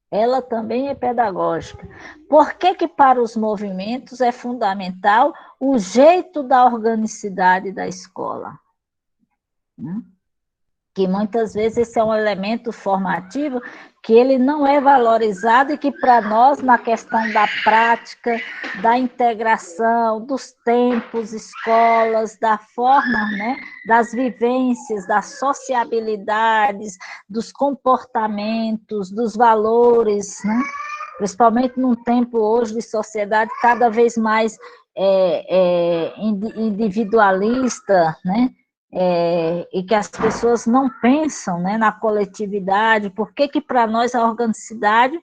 [SPEAKER 4] ela também é pedagógica. Por que que para os movimentos é fundamental o jeito da organicidade da escola? Que muitas vezes esse é um elemento formativo que ele não é valorizado e que para nós, na questão da prática, da integração, dos tempos, escolas, da forma, né, das vivências, das sociabilidades, dos comportamentos, dos valores, né, principalmente num tempo hoje de sociedade cada vez mais individualista, né, e que as pessoas não pensam, né, na coletividade. Por que que para nós a organicidade,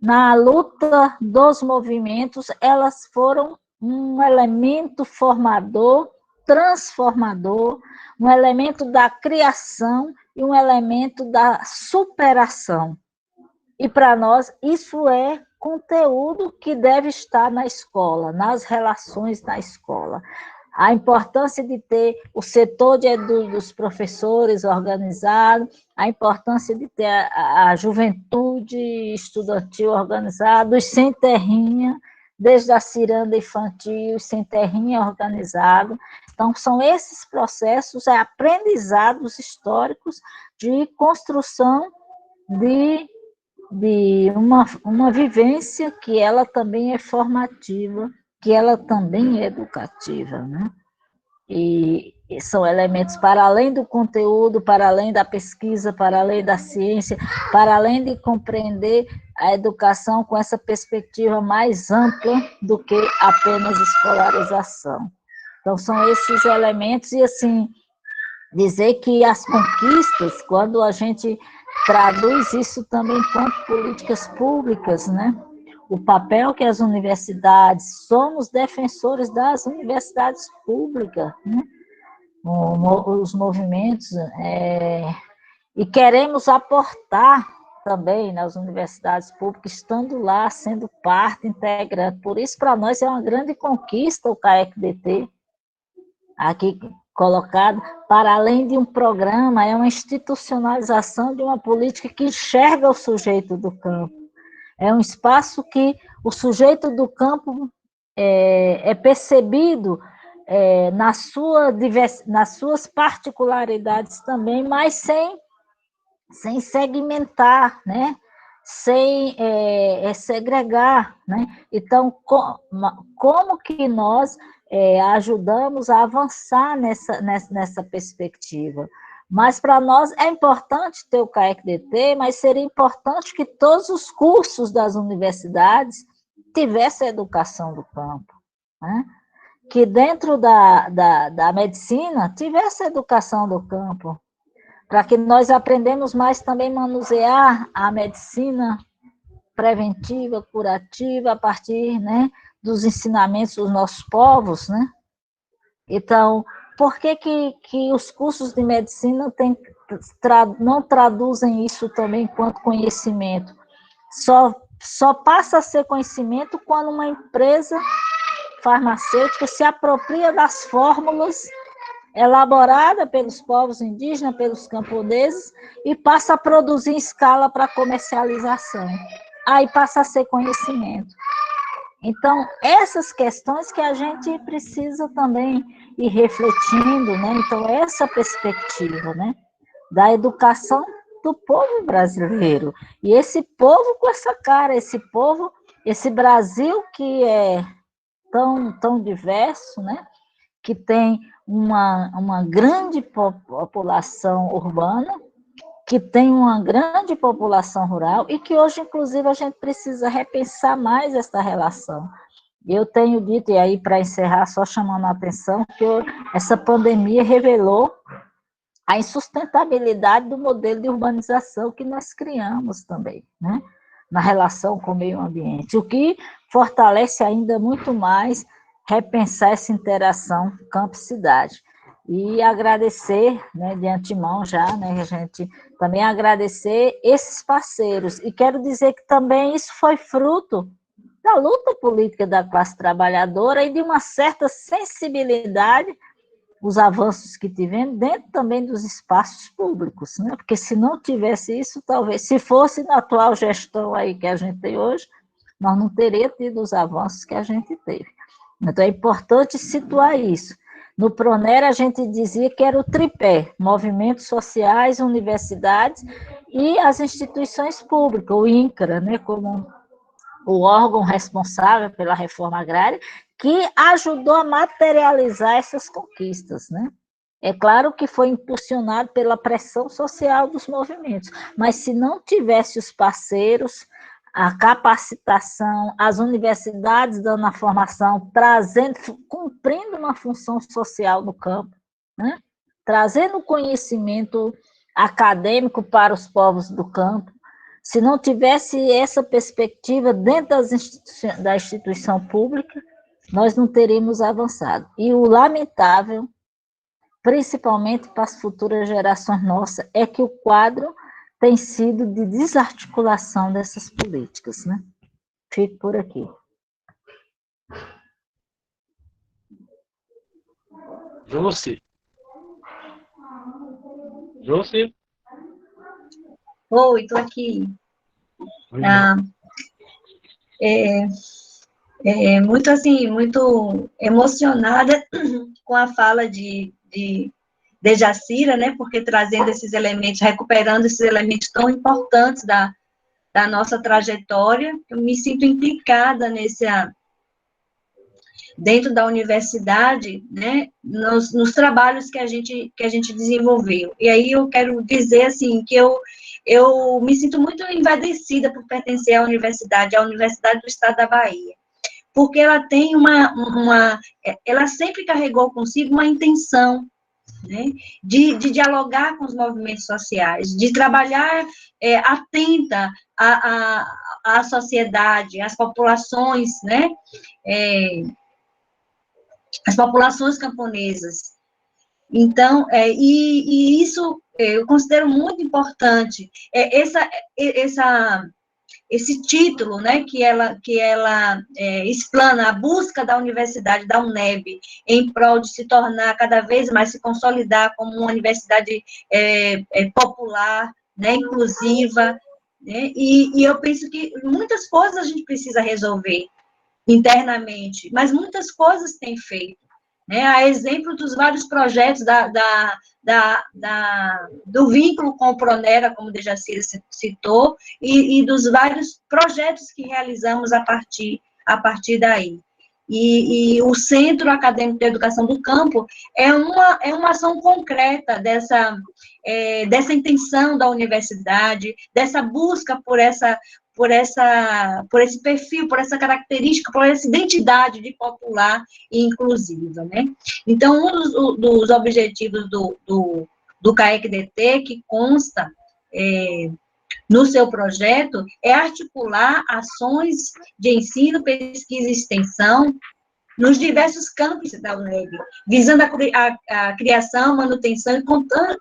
[SPEAKER 4] na luta dos movimentos, elas foram um elemento formador, transformador, um elemento da criação e um elemento da superação. E para nós isso é conteúdo que deve estar na escola, nas relações da escola. A importância de ter o setor dos professores organizado, a importância de ter a juventude estudantil organizada, os sem terrinha, desde a ciranda infantil, sem terrinha organizado. Então, são esses processos, aprendizados históricos de construção de uma vivência que ela também é formativa, que ela também é educativa, né? E são elementos para além do conteúdo, para além da pesquisa, para além da ciência, para além de compreender a educação com essa perspectiva mais ampla do que apenas escolarização. Então, são esses elementos, e assim, dizer que as conquistas, quando a gente traduz isso também enquanto políticas públicas, né? O papel que as universidades, somos defensores das universidades públicas, né? Os movimentos, e queremos aportar também nas universidades públicas, estando lá, sendo parte integrante. Por isso, para nós, é uma grande conquista o CAEC-DT, aqui colocado, para além de um programa, é uma institucionalização de uma política que enxerga o sujeito do campo. É um espaço que o sujeito do campo é percebido nas suas particularidades também, mas sem segmentar, né? Sem segregar, né? Então, como que nós ajudamos a avançar nessa perspectiva? Mas para nós é importante ter o CAEC-DT, mas seria importante que todos os cursos das universidades tivesse a educação do campo, né? Que dentro da medicina tivesse a educação do campo, para que nós aprendemos mais também manusear a medicina preventiva, curativa, a partir, né, dos ensinamentos dos nossos povos, né? Então, por que os cursos de medicina não traduzem isso também enquanto conhecimento? Só passa a ser conhecimento quando uma empresa farmacêutica se apropria das fórmulas elaboradas pelos povos indígenas, pelos camponeses, e passa a produzir em escala para comercialização. Aí passa a ser conhecimento. Então, essas questões que a gente precisa também ir refletindo, né? Então, essa perspectiva, né, da educação do povo brasileiro. E esse povo com essa cara, esse povo, esse Brasil que é tão diverso, né, que tem uma grande população urbana, que tem uma grande população rural e que hoje, inclusive, a gente precisa repensar mais essa relação. Eu tenho dito, e aí para encerrar, só chamando a atenção, que essa pandemia revelou a insustentabilidade do modelo de urbanização que nós criamos também, né? Na relação com o meio ambiente, o que fortalece ainda muito mais repensar essa interação campo-cidade. E agradecer, né, de antemão já, né, a gente também agradecer esses parceiros. E quero dizer que também isso foi fruto da luta política da classe trabalhadora e de uma certa sensibilidade, os avanços que tivemos dentro também dos espaços públicos, né? Porque se não tivesse isso, talvez, se fosse na atual gestão aí que a gente tem hoje, nós não teríamos tido os avanços que a gente teve. Então é importante situar isso. No Proner, a gente dizia que era o tripé, movimentos sociais, universidades e as instituições públicas, o INCRA, né, como o órgão responsável pela reforma agrária, que ajudou a materializar essas conquistas, né? É claro que foi impulsionado pela pressão social dos movimentos, mas se não tivesse os parceiros, a capacitação, as universidades dando a formação, trazendo, cumprindo uma função social no campo, né? Trazendo conhecimento acadêmico para os povos do campo. Se não tivesse essa perspectiva dentro da instituição pública, nós não teríamos avançado. E o lamentável, principalmente para as futuras gerações nossas, é que o quadro tem sido de desarticulação dessas políticas, né? Fico por aqui.
[SPEAKER 1] Jússi.
[SPEAKER 3] Oi, estou aqui. Muito assim, muito emocionada com a fala de Jacira, né, porque trazendo esses elementos, recuperando esses elementos tão importantes da nossa trajetória, eu me sinto implicada dentro da universidade, né, nos trabalhos que a gente desenvolveu. E aí eu quero dizer, assim, que eu me sinto muito envaidecida por pertencer à Universidade do Estado da Bahia, porque ela tem ela sempre carregou consigo uma intenção, né, de dialogar com os movimentos sociais, de trabalhar atenta à sociedade, às populações, né, as populações camponesas. Então, e isso eu considero muito importante, esse título, né, que ela explana a busca da universidade, da UNEB, em prol de se tornar cada vez mais, se consolidar como uma universidade popular, né, inclusiva, né, e eu penso que muitas coisas a gente precisa resolver internamente, mas muitas coisas têm feito, né, a exemplo dos vários projetos do vínculo com o Pronera, como o Dejacira citou, e dos vários projetos que realizamos a partir daí. E o Centro Acadêmico de Educação do Campo é uma ação concreta dessa intenção da universidade, dessa busca por por esse perfil, por essa característica, por essa identidade de popular e inclusiva, né? Então, um dos objetivos do CAEC-DT, que consta no seu projeto, é articular ações de ensino, pesquisa e extensão nos diversos campos da UNEB, visando a criação, manutenção e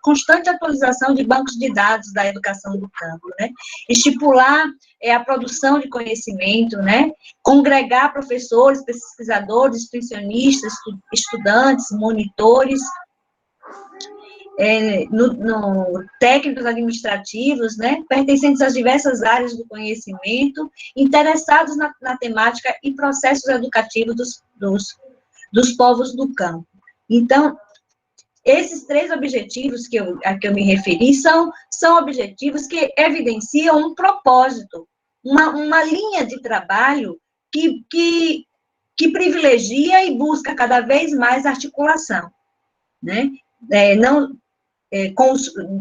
[SPEAKER 3] constante atualização de bancos de dados da educação do campo, né? Estipular a produção de conhecimento, né? Congregar professores, pesquisadores, extensionistas, estudantes, monitores, técnicos administrativos, né, pertencentes às diversas áreas do conhecimento, interessados na temática e processos educativos dos povos do campo. Então, esses 3 objetivos a que eu me referi são objetivos que evidenciam um propósito, uma linha de trabalho que privilegia e busca cada vez mais articulação, né?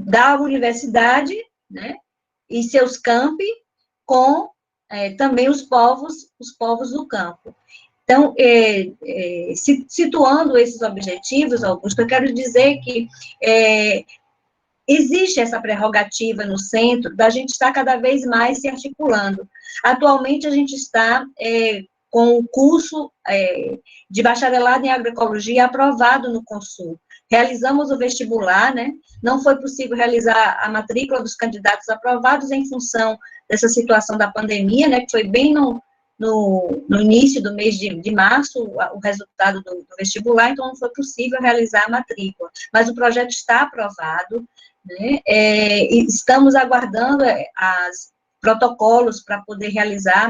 [SPEAKER 3] Da universidade, né, e seus campi, com também os povos do campo. Então, situando esses objetivos, Augusto, eu quero dizer que existe essa prerrogativa no centro da gente estar cada vez mais se articulando. Atualmente, a gente está com o curso de bacharelado em agroecologia aprovado no Consul. Realizamos o vestibular, né? Não foi possível realizar a matrícula dos candidatos aprovados em função dessa situação da pandemia, né? Que foi bem no início do mês de março, o resultado do vestibular, então não foi possível realizar a matrícula. Mas o projeto está aprovado, né? E estamos aguardando os protocolos para poder realizar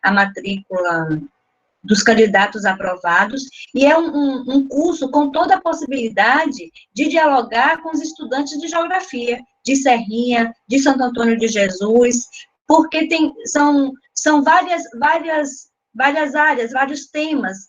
[SPEAKER 3] a matrícula dos candidatos aprovados, e é um curso com toda a possibilidade de dialogar com os estudantes de geografia, de Serrinha, de Santo Antônio de Jesus, porque são várias áreas, vários temas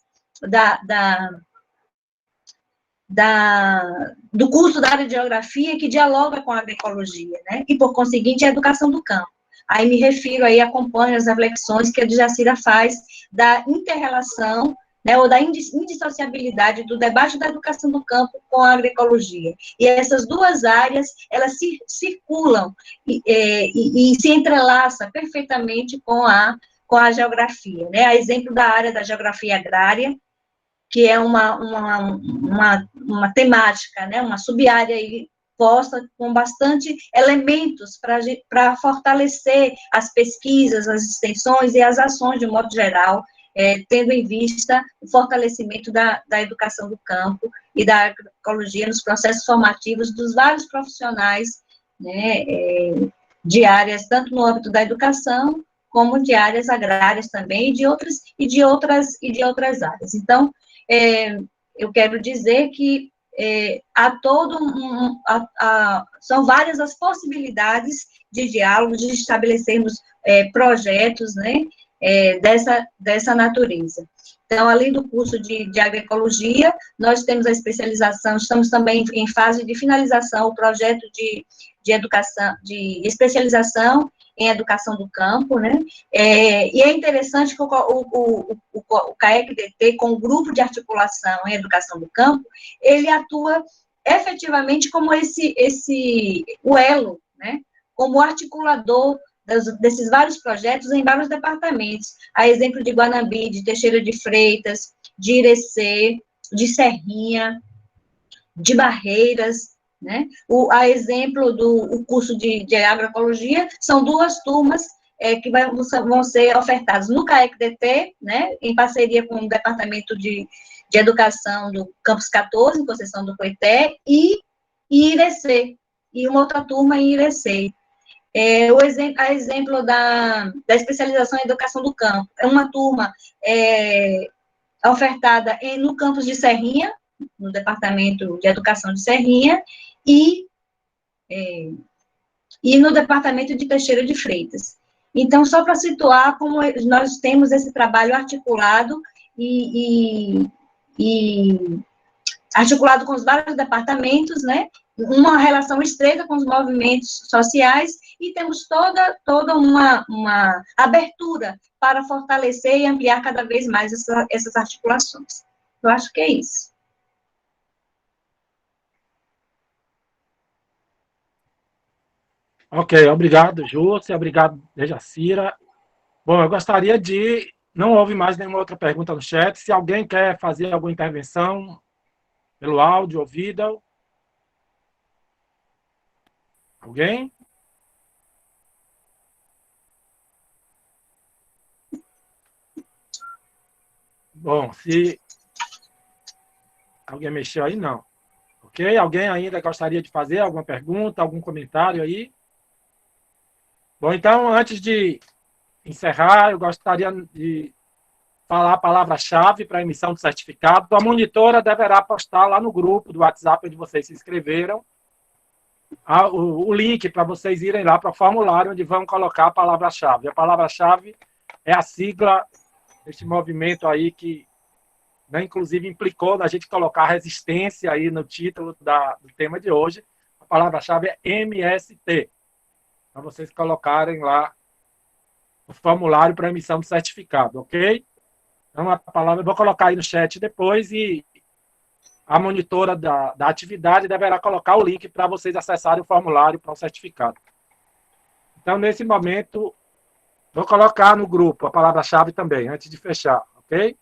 [SPEAKER 3] do curso da área de geografia que dialoga com a agroecologia, né? E, por conseguinte, a educação do campo. Aí me refiro, aí acompanho as reflexões que a Djacira faz da inter-relação, né, ou da indissociabilidade do debate da educação do campo com a agroecologia. E essas 2 áreas, elas circulam e se entrelaçam perfeitamente com a geografia, né? A exemplo da área da geografia agrária, que é uma temática, né, uma sub-área aí, posta com bastante elementos para fortalecer as pesquisas, as extensões e as ações, de um modo geral, tendo em vista o fortalecimento da educação do campo e da agroecologia nos processos formativos dos vários profissionais, né, de áreas, tanto no âmbito da educação, como de áreas agrárias também, e de outras áreas. Então, eu quero dizer que são várias as possibilidades de diálogo, de estabelecermos projetos, né, dessa natureza. Então, além do curso de agroecologia, nós temos a especialização, estamos também em fase de finalização, o projeto de educação, de especialização em educação do campo, né? E é interessante que o CAEC-DT, com o grupo de articulação em educação do campo, ele atua efetivamente como o elo, né? Como articulador desses vários projetos em vários departamentos, a exemplo de Guanambi, de Teixeira de Freitas, de Irecê, de Serrinha, de Barreiras, né? A exemplo do curso de agroecologia, são 2 turmas que vão ser ofertadas no CAEC-DT, né, em parceria com o Departamento de Educação do Campus 14, em Conceição do Coité, e Irecê, e uma outra turma em Irecê. A exemplo da especialização em educação do campo, é uma turma ofertada no campus de Serrinha, no Departamento de Educação de Serrinha, e no Departamento de Teixeira de Freitas. Então, só para situar como nós temos esse trabalho articulado e articulado com os vários departamentos, né, uma relação estreita com os movimentos sociais e temos toda uma abertura para fortalecer e ampliar cada vez mais essas articulações. Eu acho que é isso.
[SPEAKER 1] Ok, obrigado, Júcia, obrigado, Dejacira. Bom, eu gostaria de... Não houve mais nenhuma outra pergunta no chat. Se alguém quer fazer alguma intervenção pelo áudio ou vídeo. Alguém? Bom, se alguém mexeu aí, não. Ok? Alguém ainda gostaria de fazer alguma pergunta, algum comentário aí? Bom, então, antes de encerrar, eu gostaria de falar a palavra-chave para a emissão do certificado. A monitora deverá postar lá no grupo do WhatsApp onde vocês se inscreveram o link para vocês irem lá para o formulário onde vão colocar a palavra-chave. A palavra-chave é a sigla deste movimento aí que, né, inclusive, implicou na gente colocar resistência aí no título do tema de hoje. A palavra-chave é MST. Para vocês colocarem lá o formulário para emissão do certificado, ok? Então, a palavra eu vou colocar aí no chat depois e a monitora da atividade deverá colocar o link para vocês acessarem o formulário para o certificado. Então, nesse momento, vou colocar no grupo a palavra-chave também, antes de fechar, ok?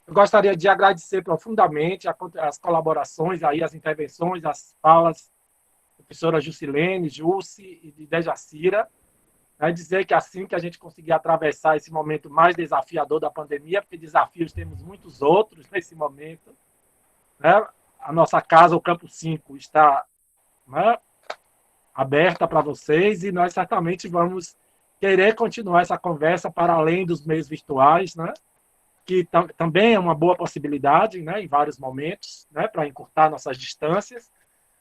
[SPEAKER 1] Eu gostaria de agradecer profundamente as colaborações, aí, as intervenções, as falas da professora Jusilene, Jussi e de Dejacira. Dizer que assim que a gente conseguir atravessar esse momento mais desafiador da pandemia, porque desafios temos muitos outros nesse momento, né? A nossa casa, o Campo 5, está, né, aberta para vocês e nós certamente vamos querer continuar essa conversa para além dos meios virtuais, né? Que também é uma boa possibilidade, né, em vários momentos, né, para encurtar nossas distâncias,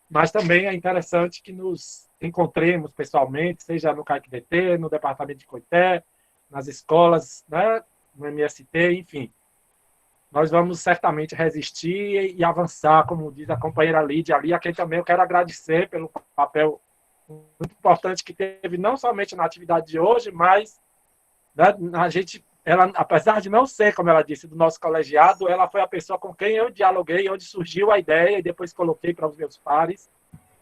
[SPEAKER 1] mas também é interessante que nos encontremos pessoalmente, seja no CAIC-DT, no departamento de Coité, nas escolas, né, no MST, enfim. Nós vamos certamente resistir e avançar, como diz a companheira Lídia ali, a quem também eu quero agradecer pelo papel muito importante que teve, não somente na atividade de hoje, mas, né, a gente, ela, apesar de não ser, como ela disse, do nosso colegiado, ela foi a pessoa com quem eu dialoguei, onde surgiu a ideia e depois coloquei para os meus pares,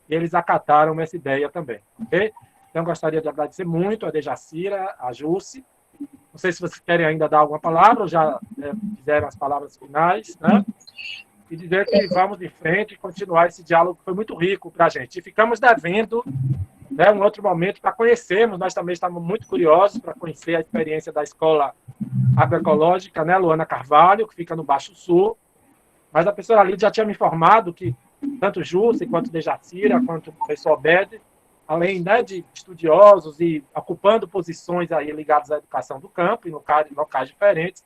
[SPEAKER 1] e eles acataram essa ideia também, ok? Então, gostaria de agradecer muito a Dejacira, a Jussi. Não sei se vocês querem ainda dar alguma palavra, ou já fizeram as palavras finais, né? E dizer que vamos de frente e continuar esse diálogo que foi muito rico para a gente. E ficamos devendo, né, um outro momento para conhecermos, nós também estamos muito curiosos para conhecer a experiência da Escola Agroecológica, né, Luana Carvalho, que fica no Baixo Sul, mas a professora Lídia já tinha me informado que tanto Jussi, quanto Dejacira, quanto o professor Obed, além, né, de estudiosos e ocupando posições aí ligadas à educação do campo, em locais diferentes,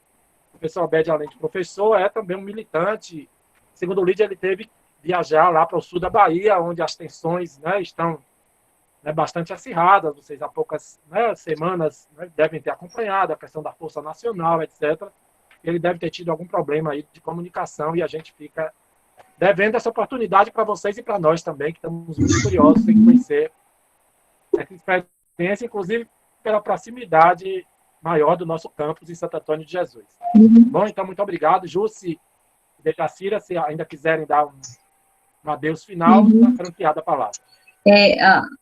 [SPEAKER 1] o professor Obed, além de professor, é também um militante. Segundo o Lídia, ele teve que viajar lá para o sul da Bahia, onde as tensões, né, estão, né, bastante acirradas. Vocês há poucas, né, semanas, né, devem ter acompanhado a questão da Força Nacional, etc. Ele deve ter tido algum problema aí de comunicação e a gente fica devendo essa oportunidade para vocês e para nós também, que estamos muito curiosos em conhecer essa experiência, inclusive pela proximidade maior do nosso campus em Santo Antônio de Jesus. Bom, então, muito obrigado. Jussi e Dejacira, se ainda quiserem dar um adeus final, está franqueada a palavra.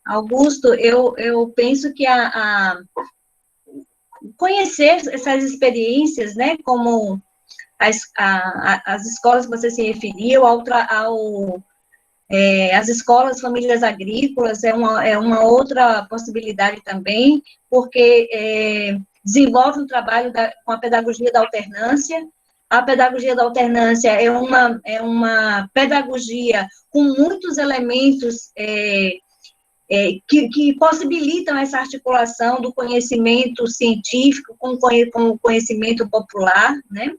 [SPEAKER 3] Augusto, eu penso que conhecer essas experiências, né, como as escolas que você se referiu, as escolas famílias agrícolas é uma outra possibilidade também, porque desenvolve um trabalho com a pedagogia da alternância. A pedagogia da alternância é uma pedagogia com muitos elementos que possibilitam essa articulação do conhecimento científico com o conhecimento popular, né?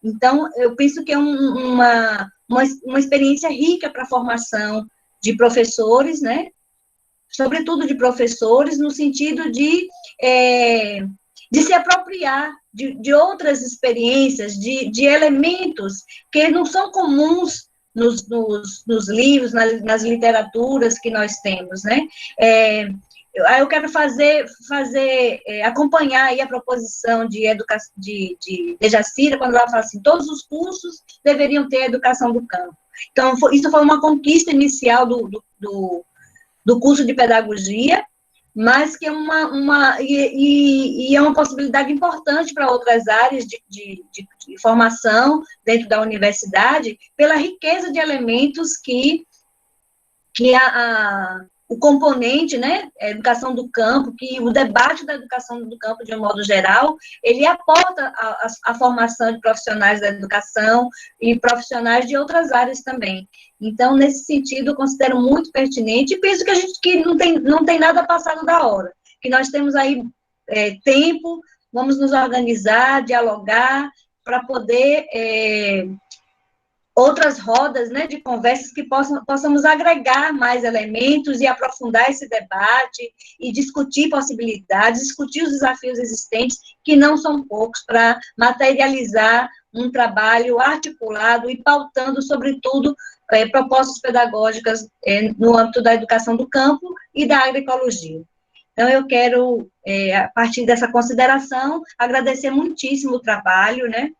[SPEAKER 3] Então, eu penso que é uma experiência rica para a formação de professores, né? Sobretudo de professores, no sentido de se apropriar de outras experiências, de elementos que não são comuns nos livros, nas literaturas que nós temos, né? eu quero acompanhar aí a proposição de Dejacira, quando ela fala assim, todos os cursos deveriam ter educação do campo. Então, isso foi uma conquista inicial do curso de pedagogia, mas que é é uma possibilidade importante para outras áreas de formação dentro da universidade, pela riqueza de elementos que o componente, né, a educação do campo, que o debate da educação do campo, de um modo geral, ele aporta a formação de profissionais da educação e profissionais de outras áreas também. Então, nesse sentido, eu considero muito pertinente e penso que não tem nada passado da hora, que nós temos aí tempo, vamos nos organizar, dialogar, para poder outras rodas, né, de conversas que possamos agregar mais elementos e aprofundar esse debate e discutir possibilidades, discutir os desafios existentes, que não são poucos, para materializar um trabalho articulado e pautando, sobretudo, propostas pedagógicas no âmbito da educação do campo e da agroecologia. Então, eu quero, a partir dessa consideração, agradecer muitíssimo o trabalho, né,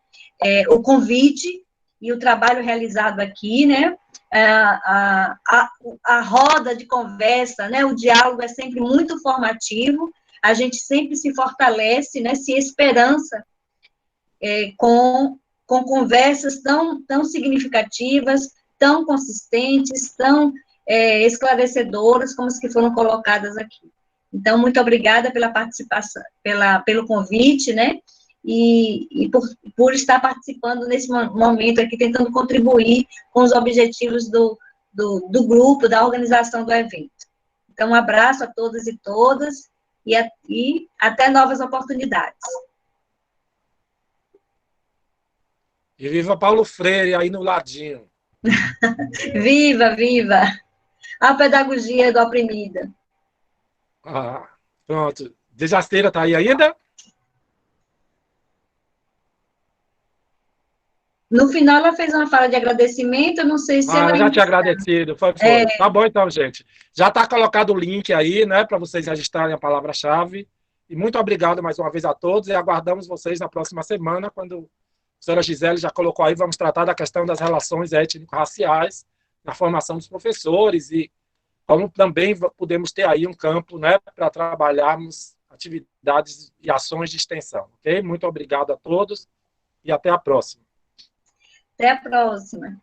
[SPEAKER 3] o convite e o trabalho realizado aqui, né, a roda de conversa, né, o diálogo é sempre muito formativo, a gente sempre se fortalece, né, se esperança com conversas tão significativas, tão consistentes, tão esclarecedoras como as que foram colocadas aqui. Então, muito obrigada pela participação, pelo convite, né, e por estar participando nesse momento aqui, tentando contribuir com os objetivos do grupo, da organização do evento. Então, um abraço a todos e todas, e até novas oportunidades.
[SPEAKER 1] E viva Paulo Freire aí no ladinho.
[SPEAKER 3] Viva, viva! A pedagogia do oprimido.
[SPEAKER 1] Pronto. Dejaceira está aí ainda?
[SPEAKER 3] No final, ela fez uma fala de agradecimento, eu não sei se ela...
[SPEAKER 1] já tinha agradecido, foi. Tá bom então, gente. Já está colocado o link aí, né, para vocês registrarem a palavra-chave. E muito obrigado mais uma vez a todos e aguardamos vocês na próxima semana, quando a professora Gisele já colocou aí, vamos tratar da questão das relações étnico-raciais na formação dos professores e como também podemos ter aí um campo, né, para trabalharmos atividades e ações de extensão. Ok? Muito obrigado a todos e até a próxima.
[SPEAKER 3] Até a próxima.